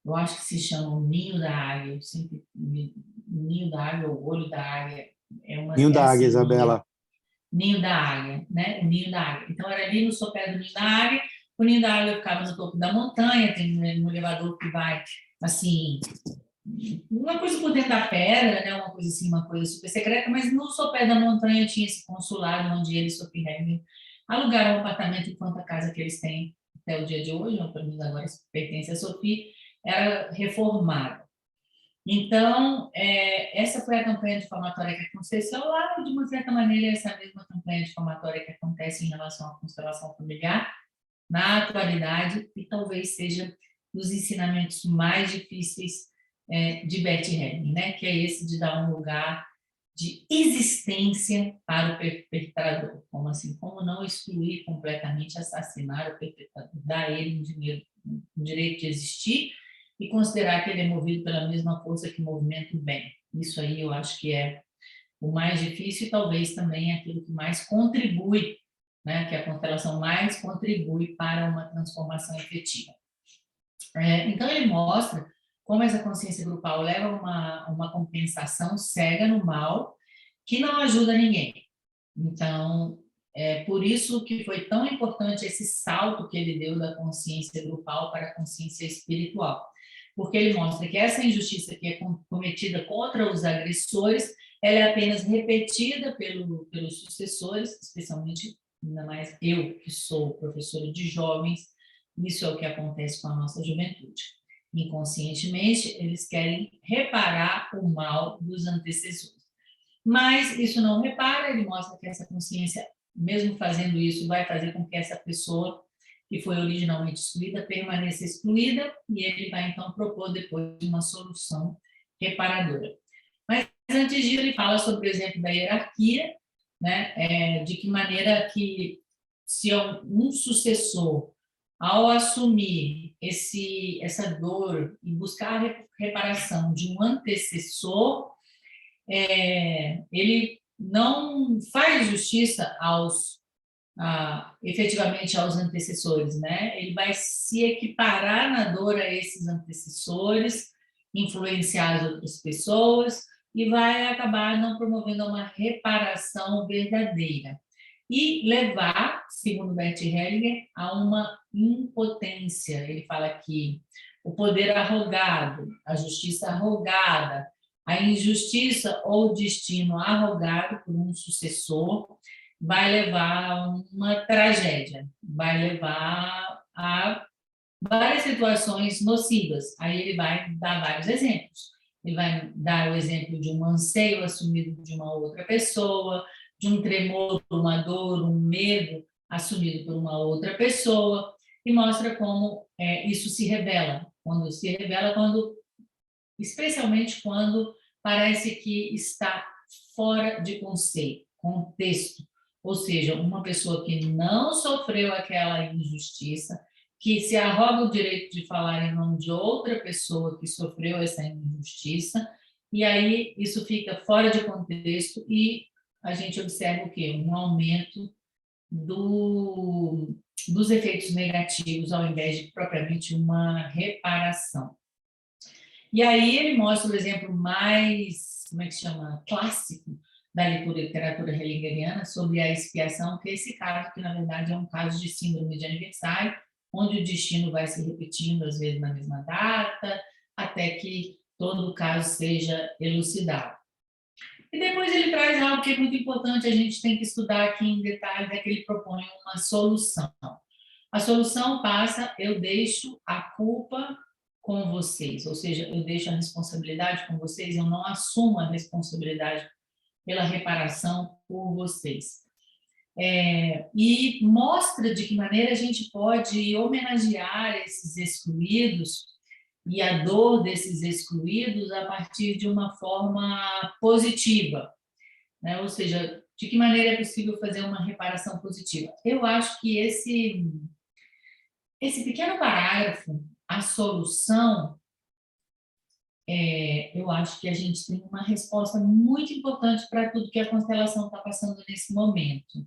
eu acho que se chama o Ninho da Águia, sempre, Ninho da Águia, o Olho da Águia, Ninho da Águia, assim, Isabela. Ninho da Águia, né? O Ninho da Águia. Então, era ali no sopé do Ninho da Águia. O Ninho da Águia ficava no topo da montanha, tem um elevador que vai, assim, uma coisa por dentro da pedra, né? Uma coisa assim, uma coisa super secreta, mas no sopé da montanha tinha esse consulado onde eles, Sophie Hellinger, alugaram um apartamento enquanto a casa que eles têm até o dia de hoje, ou pelo menos agora pertence a Sophie, era reformada. Então, essa foi a campanha difamatória que aconteceu lá, e de uma certa maneira, essa mesma campanha difamatória que acontece em relação à constelação familiar, na atualidade, e talvez seja dos ensinamentos mais difíceis de Bert Hellinger, né? Que é esse de dar um lugar de existência para o perpetrador. Como assim? Como não excluir completamente, assassinar o perpetrador, dar a ele um direito de existir, e considerar que ele é movido pela mesma força que movimenta o bem. Isso aí eu acho que é o mais difícil e talvez também aquilo que mais contribui, né, que a constelação mais contribui para uma transformação efetiva. Então, ele mostra como essa consciência grupal leva uma compensação cega no mal que não ajuda ninguém. Então, é por isso que foi tão importante esse salto que ele deu da consciência grupal para a consciência espiritual. Porque ele mostra que essa injustiça que é cometida contra os agressores, ela é apenas repetida pelos sucessores, especialmente, ainda mais eu, que sou professora de jovens, isso é o que acontece com a nossa juventude. Inconscientemente, eles querem reparar o mal dos antecessores. Mas isso não repara, ele mostra que essa consciência, mesmo fazendo isso, vai fazer com que essa pessoa que foi originalmente excluída permaneça excluída, e ele vai então propor depois uma solução reparadora. Mas antes disso ele fala sobre o exemplo da hierarquia, né? De que maneira que se um sucessor, ao assumir essa dor e buscar a reparação de um antecessor, ele não faz justiça aos efetivamente aos antecessores, né? Ele vai se equiparar na dor a esses antecessores, influenciar as outras pessoas e vai acabar não promovendo uma reparação verdadeira e levar, segundo Bert Hellinger, a uma impotência. Ele fala que o poder arrogado, a justiça arrogada, a injustiça ou destino arrogado por um sucessor vai levar a uma tragédia, vai levar a várias situações nocivas. Aí ele vai dar vários exemplos. Ele vai dar o exemplo de um anseio assumido de uma outra pessoa, de um tremor, uma dor, um medo assumido por uma outra pessoa, e mostra como isso se revela. Especialmente quando parece que está fora de contexto. Ou seja, uma pessoa que não sofreu aquela injustiça, que se arroga o direito de falar em nome de outra pessoa que sofreu essa injustiça, e aí isso fica fora de contexto e a gente observa o quê? Um aumento dos efeitos negativos, ao invés de propriamente uma reparação. E aí ele mostra o exemplo mais, clássico da literatura hellingeriana sobre a expiação, que é esse caso, que na verdade é um caso de síndrome de aniversário, onde o destino vai se repetindo, às vezes na mesma data, até que todo o caso seja elucidado. E depois ele traz algo que é muito importante, a gente tem que estudar aqui em detalhes, é que ele propõe uma solução. A solução passa, eu deixo a culpa com vocês, ou seja, eu deixo a responsabilidade com vocês, eu não assumo a responsabilidade pela reparação por vocês. E mostra de que maneira a gente pode homenagear esses excluídos e a dor desses excluídos a partir de uma forma positiva, né? Ou seja, de que maneira é possível fazer uma reparação positiva? Eu acho que esse pequeno parágrafo, a solução, eu acho que a gente tem uma resposta muito importante para tudo que a constelação está passando nesse momento,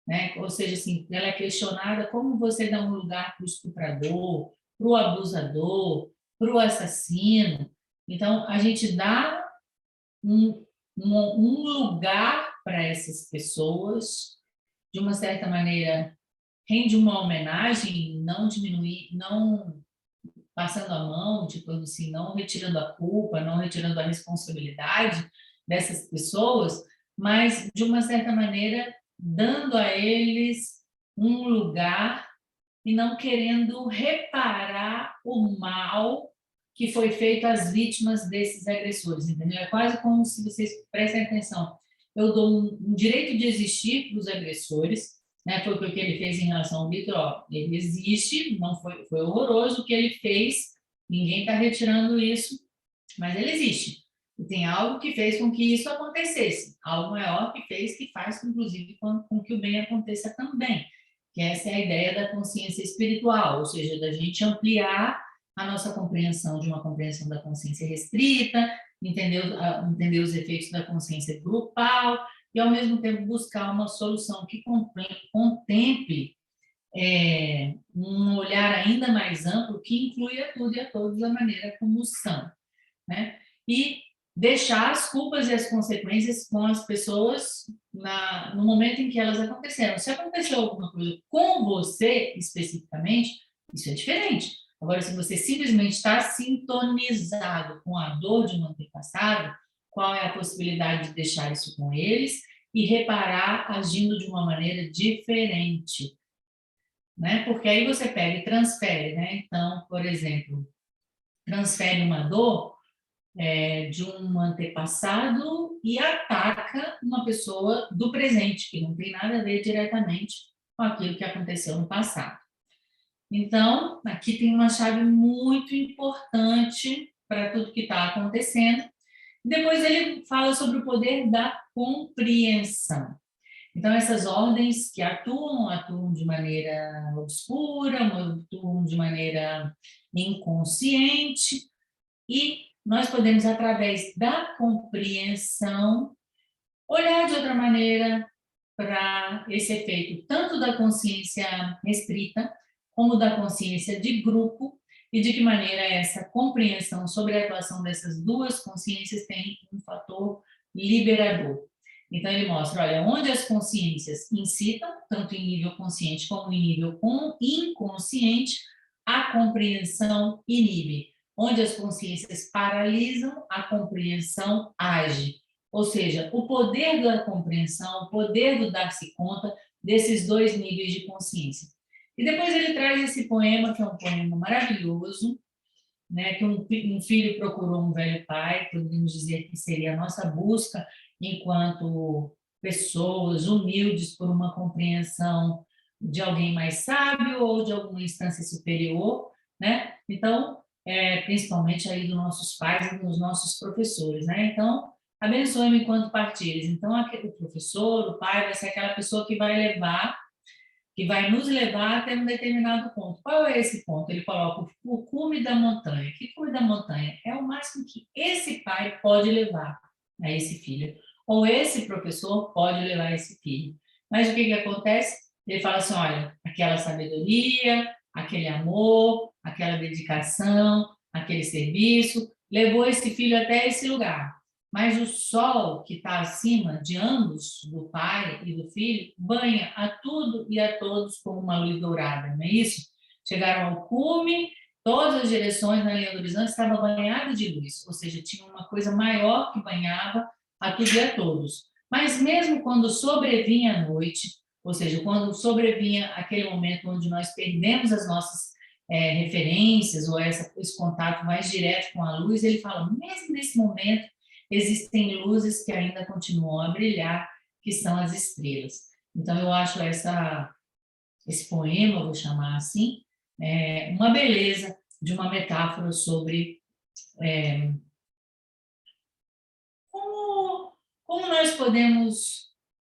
né? Ou seja, assim, ela é questionada como você dá um lugar para o estuprador, para o abusador, para o assassino. Então, a gente dá um lugar para essas pessoas, de uma certa maneira, rende uma homenagem, não diminuir, não passando a mão, tipo assim, não retirando a culpa, não retirando a responsabilidade dessas pessoas, mas, de uma certa maneira, dando a eles um lugar e não querendo reparar o mal que foi feito às vítimas desses agressores, entendeu? É quase como se vocês prestem atenção. Eu dou um direito de existir para os agressores, né? Foi o que ele fez em relação ao Vitor, ó, ele existe, não foi horroroso o que ele fez, ninguém está retirando isso, mas ele existe. E tem algo que fez com que isso acontecesse, algo maior que fez, que faz, inclusive, com que o bem aconteça também, que essa é a ideia da consciência espiritual, ou seja, da gente ampliar a nossa compreensão de uma compreensão da consciência restrita, entender os efeitos da consciência grupal e, ao mesmo tempo, buscar uma solução que contemple um olhar ainda mais amplo, que inclui a tudo e a todos da maneira como são, né? E deixar as culpas e as consequências com as pessoas no momento em que elas aconteceram. Se aconteceu alguma coisa com você, especificamente, isso é diferente. Agora, se você simplesmente está sintonizado com a dor de um antepassado, qual é a possibilidade de deixar isso com eles e reparar agindo de uma maneira diferente, né? Porque aí você pega e transfere, né? Então, por exemplo, transfere uma dor de um antepassado e ataca uma pessoa do presente, que não tem nada a ver diretamente com aquilo que aconteceu no passado. Então, aqui tem uma chave muito importante para tudo que está acontecendo. Depois ele fala sobre o poder da compreensão. Então, essas ordens que atuam de maneira obscura, atuam de maneira inconsciente, e nós podemos, através da compreensão, olhar de outra maneira, para esse efeito, tanto da consciência restrita, como da consciência de grupo, e de que maneira essa compreensão sobre a atuação dessas duas consciências tem um fator liberador. Então, ele mostra, olha, onde as consciências incitam, tanto em nível consciente como em nível inconsciente, a compreensão inibe. Onde as consciências paralisam, a compreensão age. Ou seja, o poder da compreensão, o poder do dar-se conta desses dois níveis de consciência. E depois ele traz esse poema, que é um poema maravilhoso, né, que um filho procurou um velho pai, podemos dizer que seria a nossa busca enquanto pessoas humildes por uma compreensão de alguém mais sábio ou de alguma instância superior, né? Então, principalmente aí dos nossos pais e dos nossos professores, né? Então, abençoe-me enquanto partires. Então, o professor, o pai, vai ser aquela pessoa que vai nos levar até um determinado ponto. Qual é esse ponto? Ele coloca o cume da montanha. Que cume da montanha? É o máximo que esse pai pode levar a esse filho. Ou esse professor pode levar esse filho. Mas o que acontece? Ele fala assim, olha, aquela sabedoria, aquele amor, aquela dedicação, aquele serviço, levou esse filho até esse lugar. Mas o sol que está acima de ambos, do pai e do filho, banha a tudo e a todos como uma luz dourada, não é isso? Chegaram ao cume, todas as direções na linha do horizonte estavam banhadas de luz, ou seja, tinha uma coisa maior que banhava a tudo e a todos. Mas mesmo quando sobrevinha a noite, ou seja, quando sobrevinha aquele momento onde nós perdemos as nossas referências ou esse contato mais direto com a luz, ele fala, mesmo nesse momento, existem luzes que ainda continuam a brilhar, que são as estrelas. Então, eu acho esse poema, vou chamar assim, uma beleza de uma metáfora sobre como nós podemos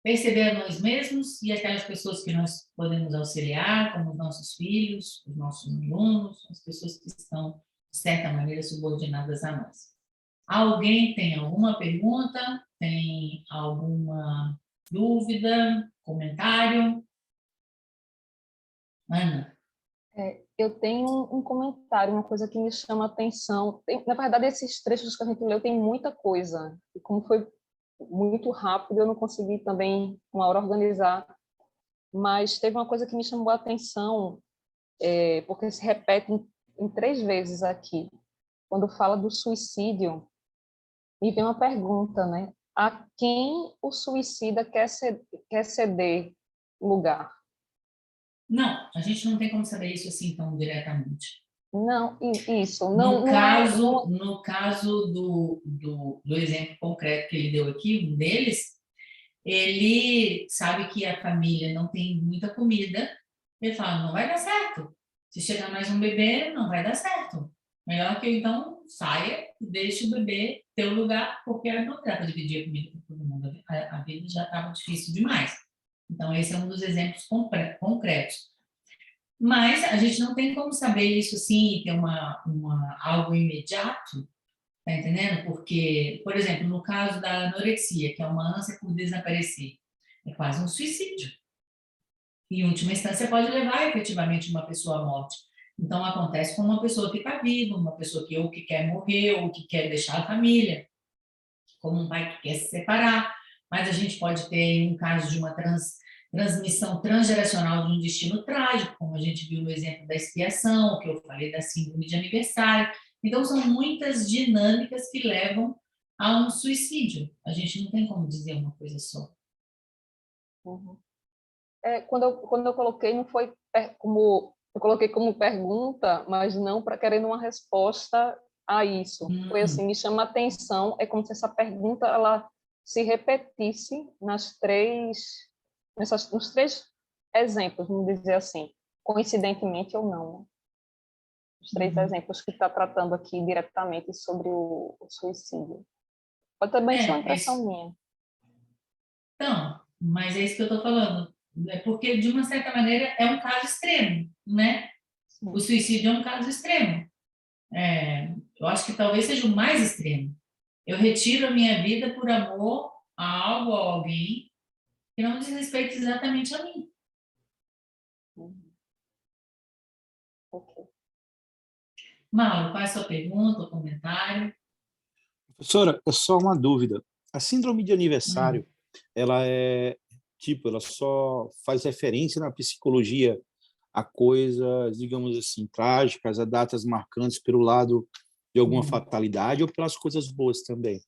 perceber a nós mesmos e aquelas pessoas que nós podemos auxiliar, como os nossos filhos, os nossos alunos, as pessoas que estão, de certa maneira, subordinadas a nós. Alguém tem alguma pergunta? Tem alguma dúvida? Comentário? Ana? Eu tenho um comentário, uma coisa que me chama a atenção. Na verdade, esses trechos que a gente leu tem muita coisa. E como foi muito rápido, eu não consegui também, uma hora, organizar. Mas teve uma coisa que me chamou a atenção, porque se repete em 3 vezes aqui. Quando fala do suicídio, me vem uma pergunta, né? A quem o suicida quer ceder lugar? Não, a gente não tem como saber isso assim tão diretamente. Não, isso. No caso do exemplo concreto que ele deu aqui, um deles, ele sabe que a família não tem muita comida, ele fala, não vai dar certo. Se chegar mais um bebê, não vai dar certo. Melhor que eu, então, saia e deixe o bebê ter o lugar, porque não dá para dividir a comida com todo mundo. A vida já estava difícil demais. Então, esse é um dos exemplos concretos. Mas a gente não tem como saber isso assim, ter algo imediato, tá entendendo? Porque, por exemplo, no caso da anorexia, que é uma ânsia por desaparecer, é quase um suicídio. Em última instância, pode levar efetivamente uma pessoa à morte. Então, acontece com uma pessoa que está viva, uma pessoa que ou que quer morrer, ou que quer deixar a família, como um pai que quer se separar, mas a gente pode ter um caso de uma transmissão transgeracional de um destino trágico, como a gente viu no exemplo da expiação, que eu falei da síndrome de aniversário. Então, são muitas dinâmicas que levam a um suicídio. A gente não tem como dizer uma coisa só. Uhum. Quando eu coloquei, não foi como... Eu coloquei como pergunta, mas não para querendo uma resposta a isso. Foi assim, me chama a atenção, é como se essa pergunta ela se repetisse nos 3 exemplos, vamos dizer assim, coincidentemente ou não. Né? Os 3 exemplos que está tratando aqui diretamente sobre o suicídio. Pode também ser uma impressão minha. Então, mas é isso que eu estou falando. É porque, de uma certa maneira, é um caso extremo, né? O suicídio é um caso extremo. Eu acho que talvez seja o mais extremo. Eu retiro a minha vida por amor a algo ou a alguém que não diz respeito exatamente a mim. Ok. Mauro, qual é a sua pergunta ou comentário? Professora, é só uma dúvida. A síndrome de aniversário, Hum. ela é, tipo, ela só faz referência na psicologia a coisas, digamos assim, trágicas, a datas marcantes pelo lado de alguma Hum. fatalidade ou pelas coisas boas também?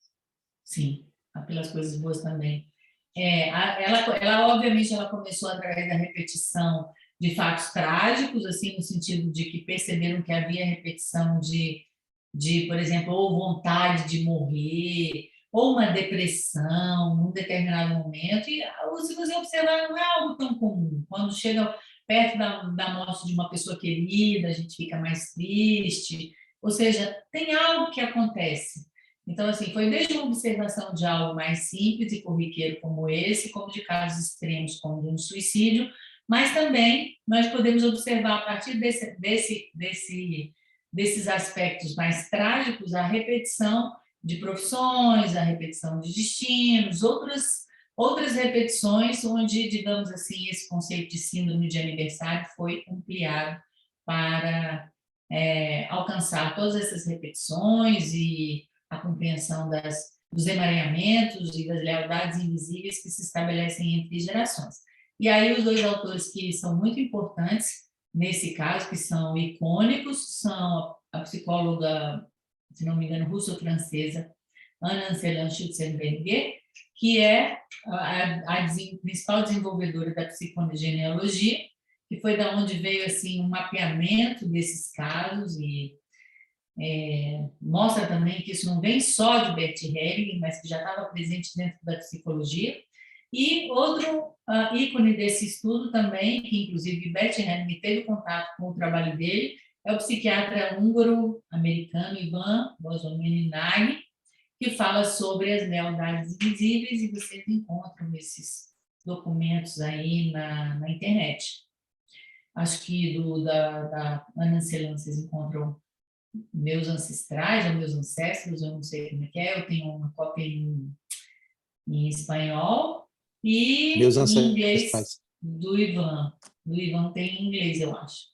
Sim, pelas coisas boas também. Ela obviamente ela começou através da repetição de fatos trágicos, assim, no sentido de que perceberam que havia repetição por exemplo, ou vontade de morrer, ou uma depressão num determinado momento, e se você observar, não é algo tão comum. Quando chega perto da morte de uma pessoa querida, a gente fica mais triste, ou seja, tem algo que acontece. Então, assim, foi desde uma observação de algo mais simples e corriqueiro como esse, como de casos extremos, como de um suicídio, mas também nós podemos observar, a partir desses aspectos mais trágicos, a repetição de profissões, a repetição de destinos, outras repetições onde, digamos assim, esse conceito de síndrome de aniversário foi ampliado para alcançar todas essas repetições e a compreensão dos emaranhamentos e das lealdades invisíveis que se estabelecem entre gerações. E aí os dois autores que são muito importantes nesse caso, que são icônicos, são a psicóloga, se não me engano, russo-francesa, Anne-Anselin Schutzenberger, que é a principal desenvolvedora da psicogenealogia, que foi da onde veio assim um mapeamento desses casos e mostra também que isso não vem só de Bert Hellinger, mas que já estava presente dentro da psicologia. E outro ícone desse estudo também, que inclusive Bert Hellinger teve contato com o trabalho dele, é o psiquiatra húngaro-americano Ivan Bozomeniny, que fala sobre as lealdades invisíveis, e vocês encontram esses documentos aí na internet. Acho que da Ana Celan vocês encontram meus ancestrais, ou meus ancestros, eu não sei como é que é, eu tenho uma cópia em espanhol e Meus em inglês ancestrais. do Ivan. Do Ivan tem em inglês, eu acho.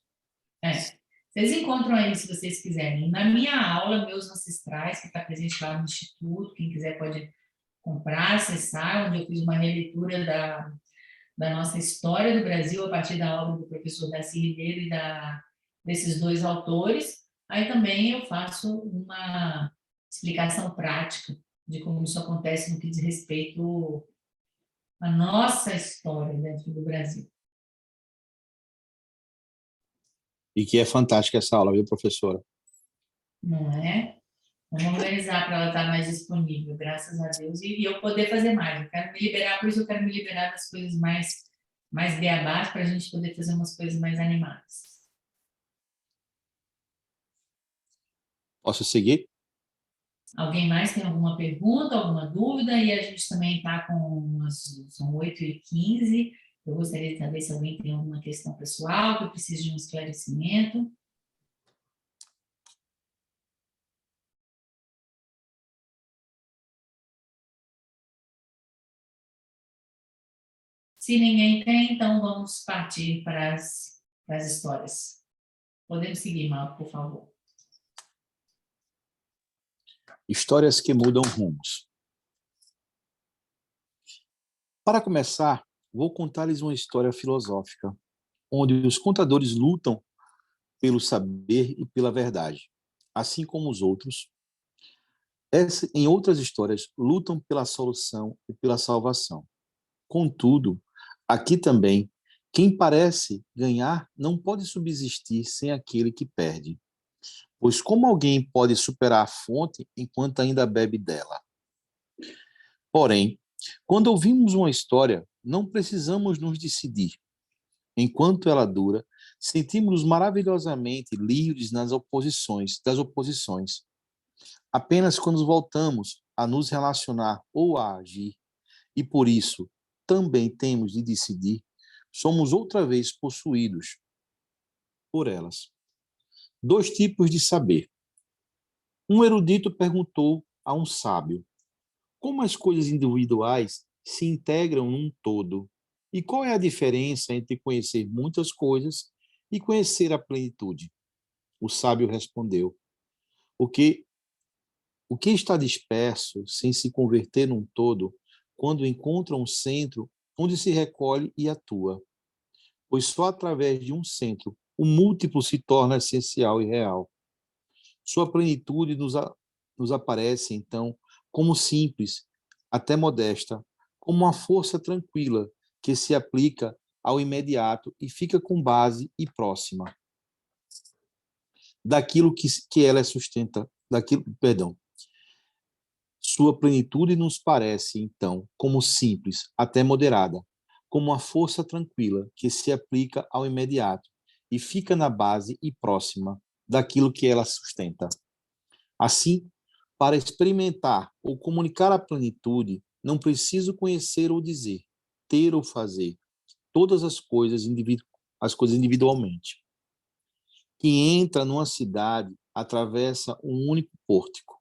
Vocês encontram aí, se vocês quiserem. Na minha aula, Meus Ancestrais, que está presente lá no Instituto, quem quiser pode comprar, acessar, onde eu fiz uma releitura da nossa história do Brasil a partir da obra do professor Darcy Ribeiro e desses dois autores. Aí também eu faço uma explicação prática de como isso acontece no que diz respeito à nossa história dentro do Brasil. E que é fantástica essa aula, viu, professora? Não é? Vamos organizar para ela estar mais disponível, graças a Deus, e eu poder fazer mais. Eu quero me liberar, por isso eu quero me liberar das coisas mais beabás, para a gente poder fazer umas coisas mais animadas. Posso seguir? Alguém mais tem alguma pergunta, alguma dúvida? E a gente também está são 8h15. Eu gostaria de saber se alguém tem alguma questão pessoal, que precisa de um esclarecimento. Se ninguém tem, então vamos partir para as histórias. Podemos seguir, Mauro, por favor. Histórias que mudam rumos. Para começar, vou contar-lhes uma história filosófica, onde os contadores lutam pelo saber e pela verdade, assim como os outros, em outras histórias, lutam pela solução e pela salvação. Contudo, aqui também, quem parece ganhar não pode subsistir sem aquele que perde. Pois como alguém pode superar a fonte enquanto ainda bebe dela? Porém, quando ouvimos uma história, não precisamos nos decidir. Enquanto ela dura, sentimos-nos maravilhosamente livres das oposições. Apenas quando voltamos a nos relacionar ou a agir, e por isso também temos de decidir, somos outra vez possuídos por elas. 2 tipos de saber. Um erudito perguntou a um sábio: como as coisas individuais se integram num todo. E qual é a diferença entre conhecer muitas coisas e conhecer a plenitude? O sábio respondeu: o que está disperso, sem se converter num todo, quando encontra um centro onde se recolhe e atua, pois só através de um centro o múltiplo se torna essencial e real. Sua plenitude nos aparece, então, como simples, até modesta, como uma força tranquila que se aplica ao imediato e fica com base e próxima daquilo que ela sustenta, Sua plenitude nos parece, então, como simples, até moderada, como uma força tranquila que se aplica ao imediato e fica na base e próxima daquilo que ela sustenta. Assim, para experimentar ou comunicar a plenitude, não preciso conhecer ou dizer, ter ou fazer todas as coisas individualmente. Quem entra numa cidade atravessa um único pórtico.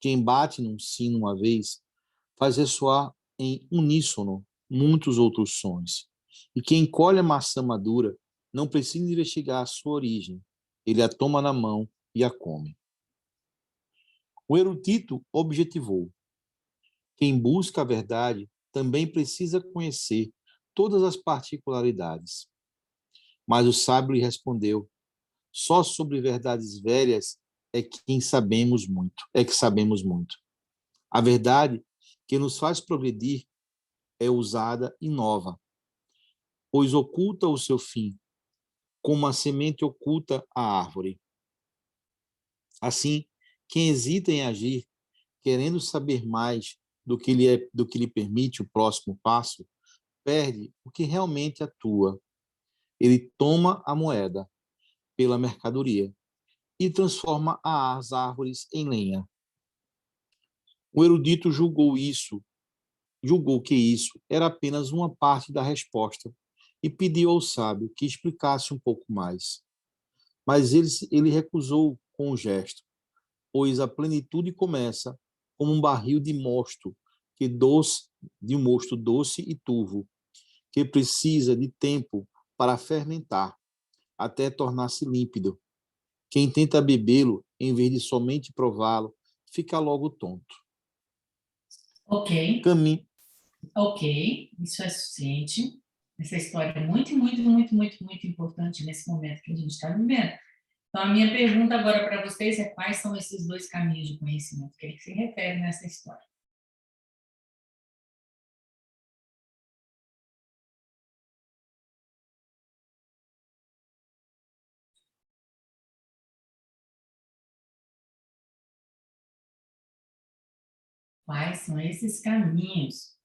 Quem bate num sino uma vez faz ressoar em uníssono muitos outros sons. E quem colhe a maçã madura não precisa investigar a sua origem. Ele a toma na mão e a come. O erudito objetivou: quem busca a verdade também precisa conhecer todas as particularidades. Mas o sábio lhe respondeu: só sobre verdades velhas é que sabemos muito. A verdade que nos faz progredir é usada e nova, pois oculta o seu fim, como a semente oculta a árvore. Assim, quem hesita em agir, querendo saber mais do que lhe permite o próximo passo, perde o que realmente atua. Ele toma a moeda pela mercadoria e transforma as árvores em lenha. O erudito julgou que isso era apenas uma parte da resposta e pediu ao sábio que explicasse um pouco mais. Mas ele recusou com um gesto, pois a plenitude começa como um barril de um mosto doce e turvo, que precisa de tempo para fermentar, até tornar-se límpido. Quem tenta bebê-lo, em vez de somente prová-lo, fica logo tonto. Ok, ok, isso é suficiente. Essa história é muito, muito, muito, muito, muito importante nesse momento que a gente está vivendo. Então, a minha pergunta agora para vocês é: quais são esses dois caminhos de conhecimento? O que se refere nessa história? Quais são esses caminhos?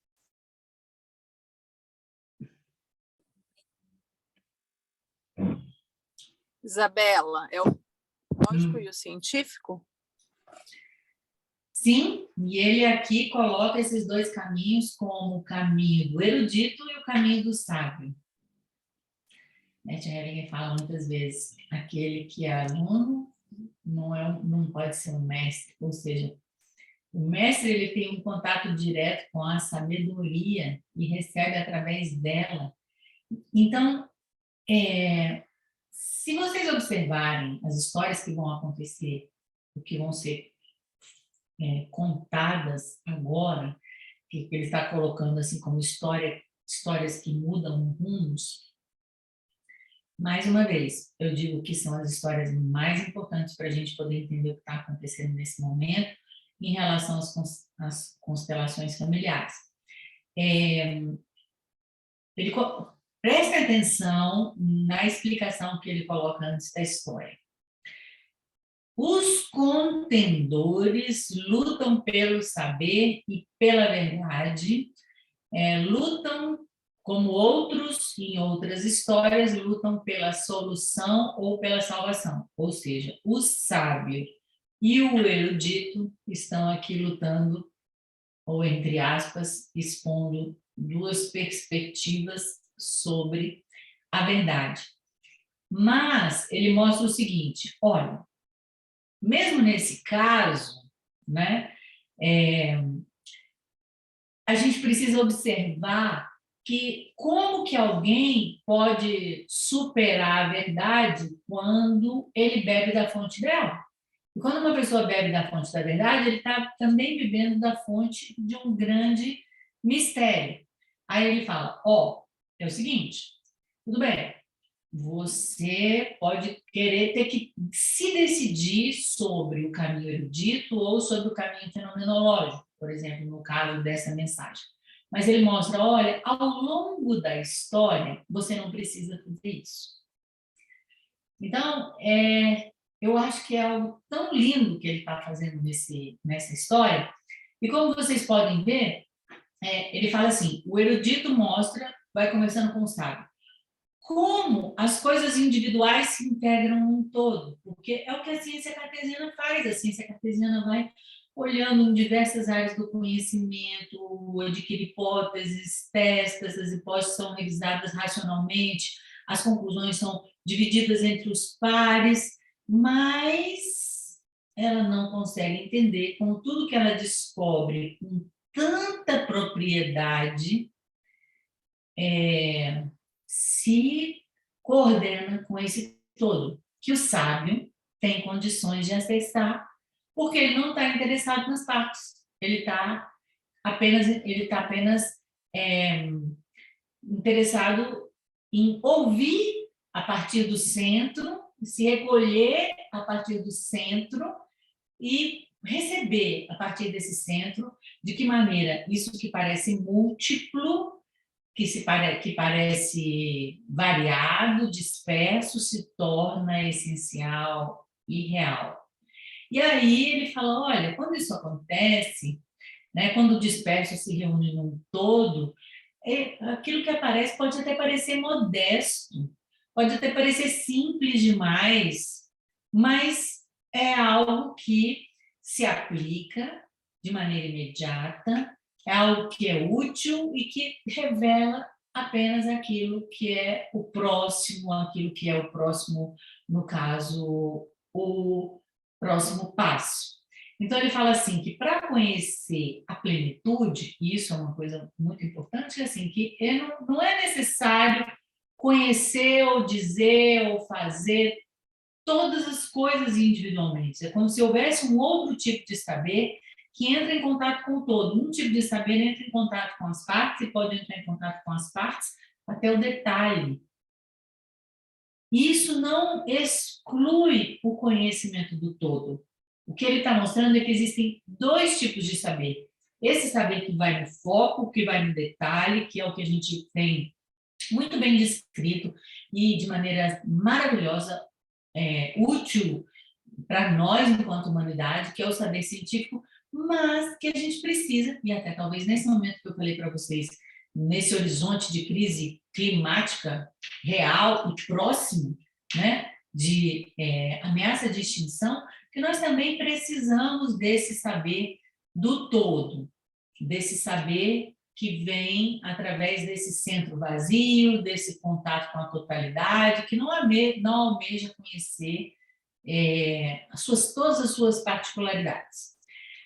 Isabela, é o lógico e o científico? Sim, e ele aqui coloca esses dois caminhos como o caminho do erudito e o caminho do sábio. Tia Hellinger fala muitas vezes: aquele que é aluno não pode ser um mestre, ou seja, o mestre ele tem um contato direto com a sabedoria e recebe através dela. Então, se vocês observarem as histórias que vão acontecer, o que vão ser contadas agora, que ele está colocando assim como histórias que mudam rumos, mais uma vez, eu digo que são as histórias mais importantes para a gente poder entender o que está acontecendo nesse momento em relação às constelações familiares. Preste atenção na explicação que ele coloca antes da história. Os contendores lutam pelo saber e pela verdade, lutam como outros, em outras histórias, lutam pela solução ou pela salvação. Ou seja, o sábio e o erudito estão aqui lutando, ou entre aspas, expondo duas perspectivas sobre a verdade. Mas ele mostra o seguinte: olha, mesmo nesse caso, né, a gente precisa observar que como que alguém pode superar a verdade quando ele bebe da fonte dela. E quando uma pessoa bebe da fonte da verdade, ele está também bebendo da fonte de um grande mistério. Aí ele fala, é o seguinte, tudo bem, você pode querer ter que se decidir sobre o caminho erudito ou sobre o caminho fenomenológico, por exemplo, no caso dessa mensagem. Mas ele mostra, olha, ao longo da história, você não precisa fazer isso. Então, eu acho que é algo tão lindo que ele está fazendo nessa história. E como vocês podem ver, ele fala assim, o erudito mostra, vai começando com o sábio, como as coisas individuais se integram num todo, porque é o que a ciência cartesiana faz. A ciência cartesiana vai olhando em diversas áreas do conhecimento, adquire hipóteses, testa, essas hipóteses são revisadas racionalmente, as conclusões são divididas entre os pares, mas ela não consegue entender como tudo que ela descobre com tanta propriedade se coordena com esse todo, que o sábio tem condições de acessar, porque ele não está interessado nas partes, ele está apenas interessado em ouvir a partir do centro, se recolher a partir do centro e receber a partir desse centro, de que maneira isso que parece múltiplo, que parece variado, disperso, se torna essencial e real. E aí ele fala, olha, quando isso acontece, né, quando o disperso se reúne num todo, aquilo que aparece pode até parecer modesto, pode até parecer simples demais, mas é algo que se aplica de maneira imediata, é algo que é útil e que revela apenas aquilo que é o próximo, no caso, o próximo passo. Então, ele fala assim, que para conhecer a plenitude, e isso é uma coisa muito importante, assim, que não é necessário conhecer ou dizer ou fazer todas as coisas individualmente. É como se houvesse um outro tipo de saber que entra em contato com o todo. Um tipo de saber entra em contato com as partes e pode entrar em contato com as partes até o detalhe. Isso não exclui o conhecimento do todo. O que ele está mostrando é que existem dois tipos de saber. Esse saber que vai no foco, que vai no detalhe, que é o que a gente tem muito bem descrito e de maneira maravilhosa, útil para nós enquanto humanidade, que é o saber científico, mas que a gente precisa, e até talvez nesse momento que eu falei para vocês, nesse horizonte de crise climática real e próximo, né, de ameaça de extinção, que nós também precisamos desse saber do todo, desse saber que vem através desse centro vazio, desse contato com a totalidade, que não almeja conhecer todas as suas particularidades.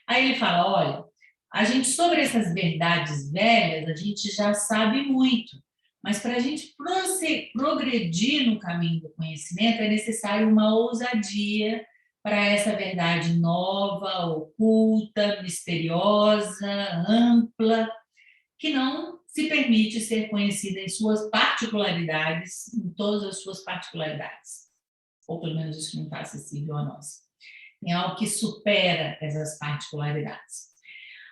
Aí ele fala, olha, a gente, sobre essas verdades velhas, a gente já sabe muito, mas para a gente progredir no caminho do conhecimento, é necessário uma ousadia para essa verdade nova, oculta, misteriosa, ampla, que não se permite ser conhecida em suas particularidades, em todas as suas particularidades, ou pelo menos isso não está acessível a nós. É algo que supera essas particularidades.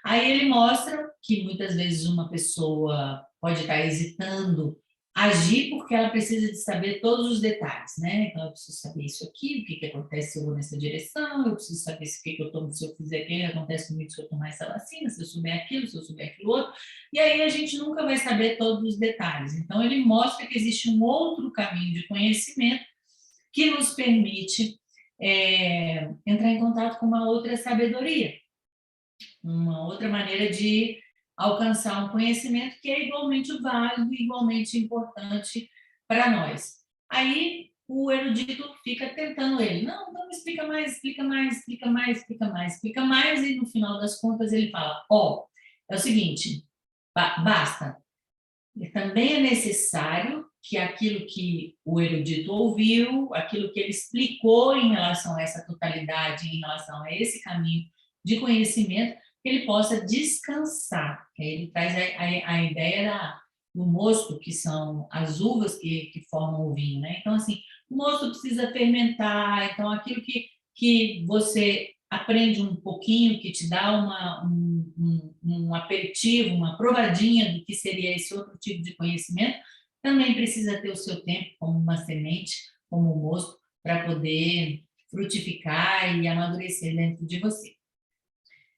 Aí ele mostra que muitas vezes uma pessoa pode estar hesitando agir porque ela precisa de saber todos os detalhes, né? Então, eu preciso saber isso aqui, o que acontece se eu vou nessa direção, eu preciso saber o que eu tomo se eu fizer aquilo, o que acontece comigo se eu tomar essa vacina, se eu souber aquilo, se eu souber aquilo outro, e aí a gente nunca vai saber todos os detalhes. Então, ele mostra que existe um outro caminho de conhecimento que nos permite entrar em contato com uma outra sabedoria, uma outra maneira de alcançar um conhecimento que é igualmente válido, igualmente importante para nós. Aí o erudito fica tentando ele, não, explica mais, explica mais, explica mais, explica mais, explica mais, e no final das contas ele fala, é o seguinte, Basta. E também é necessário que aquilo que o erudito ouviu, aquilo que ele explicou em relação a essa totalidade, em relação a esse caminho de conhecimento, que ele possa descansar. Ele traz a ideia do mosto, que são as uvas que formam o vinho, né? Então, assim, o mosto precisa fermentar, então aquilo que você aprende um pouquinho, que te dá um aperitivo, uma provadinha do que seria esse outro tipo de conhecimento, também precisa ter o seu tempo como uma semente, como um mosto, para poder frutificar e amadurecer dentro de você.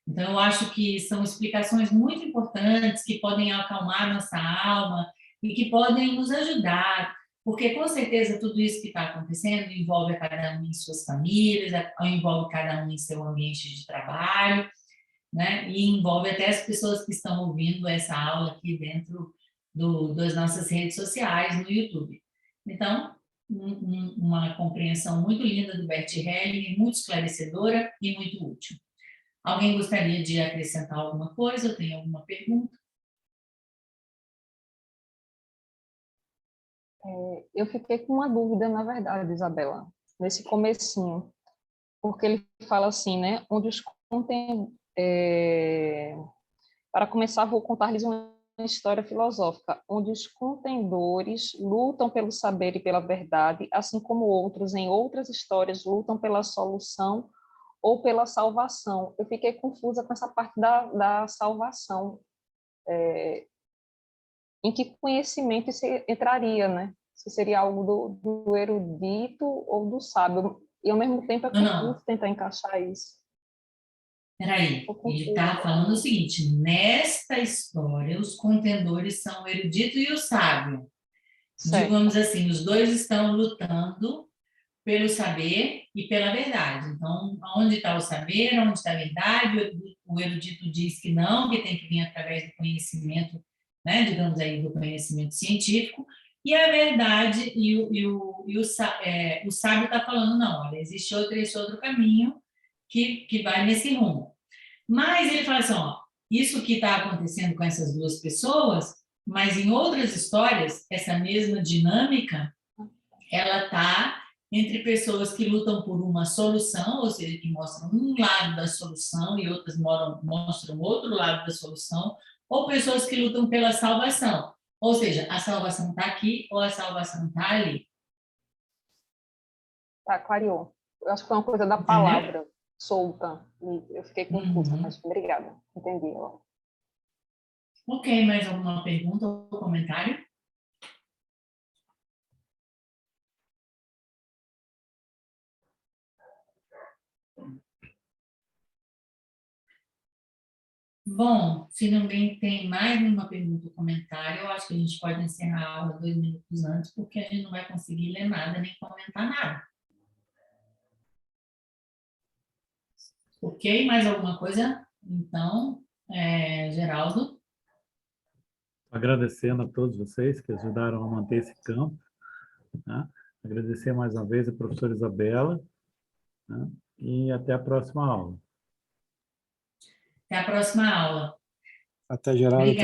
Então, eu acho que são explicações muito importantes que podem acalmar nossa alma e que podem nos ajudar, porque com certeza tudo isso que está acontecendo envolve a cada um em suas famílias, envolve cada um em seu ambiente de trabalho, né? E envolve até as pessoas que estão ouvindo essa aula aqui dentro das nossas redes sociais, no YouTube. Então, uma compreensão muito linda do Bert Hellinger, muito esclarecedora e muito útil. Alguém gostaria de acrescentar alguma coisa? Ou tem alguma pergunta? Eu fiquei com uma dúvida, na verdade, Isabela, nesse comecinho, porque ele fala assim, né, onde os para começar, vou contar-lhes uma história filosófica, onde os contendores lutam pelo saber e pela verdade, assim como outros, em outras histórias, lutam pela solução ou pela salvação. Eu fiquei confusa com essa parte da salvação. Em que conhecimento isso entraria, né? Se seria algo do erudito ou do sábio. E, ao mesmo tempo, é confuso tentar encaixar isso. Peraí, ele está falando o seguinte, nesta história, os contendores são o erudito e o sábio. Certo. Digamos assim, os dois estão lutando pelo saber e pela verdade. Então, onde está o saber, onde está a verdade? O erudito diz que não, que tem que vir através do conhecimento, né, digamos aí, do conhecimento científico, e a verdade, o sábio está falando, não, olha, existe esse outro caminho que vai nesse rumo. Mas ele fala assim, ó, isso que está acontecendo com essas duas pessoas, mas em outras histórias, essa mesma dinâmica, ela está entre pessoas que lutam por uma solução, ou seja, que mostram um lado da solução e outras mostram outro lado da solução, ou pessoas que lutam pela salvação. Ou seja, a salvação está aqui ou a salvação está ali. Tá, clareou. Eu acho que foi uma coisa da palavra solta. Eu fiquei confusa, mas obrigada. Entendi. Ok, mais alguma pergunta ou comentário? Bom, se ninguém tem mais nenhuma pergunta ou comentário, eu acho que a gente pode encerrar a aula 2 minutos antes, porque a gente não vai conseguir ler nada nem comentar nada. Ok? Mais alguma coisa? Então, Geraldo? Agradecendo a todos vocês que ajudaram a manter esse campo. Né? Agradecer mais uma vez a professora Isabela. Né? E até a próxima aula. Até a próxima aula. Até, Geraldo. Obrigada.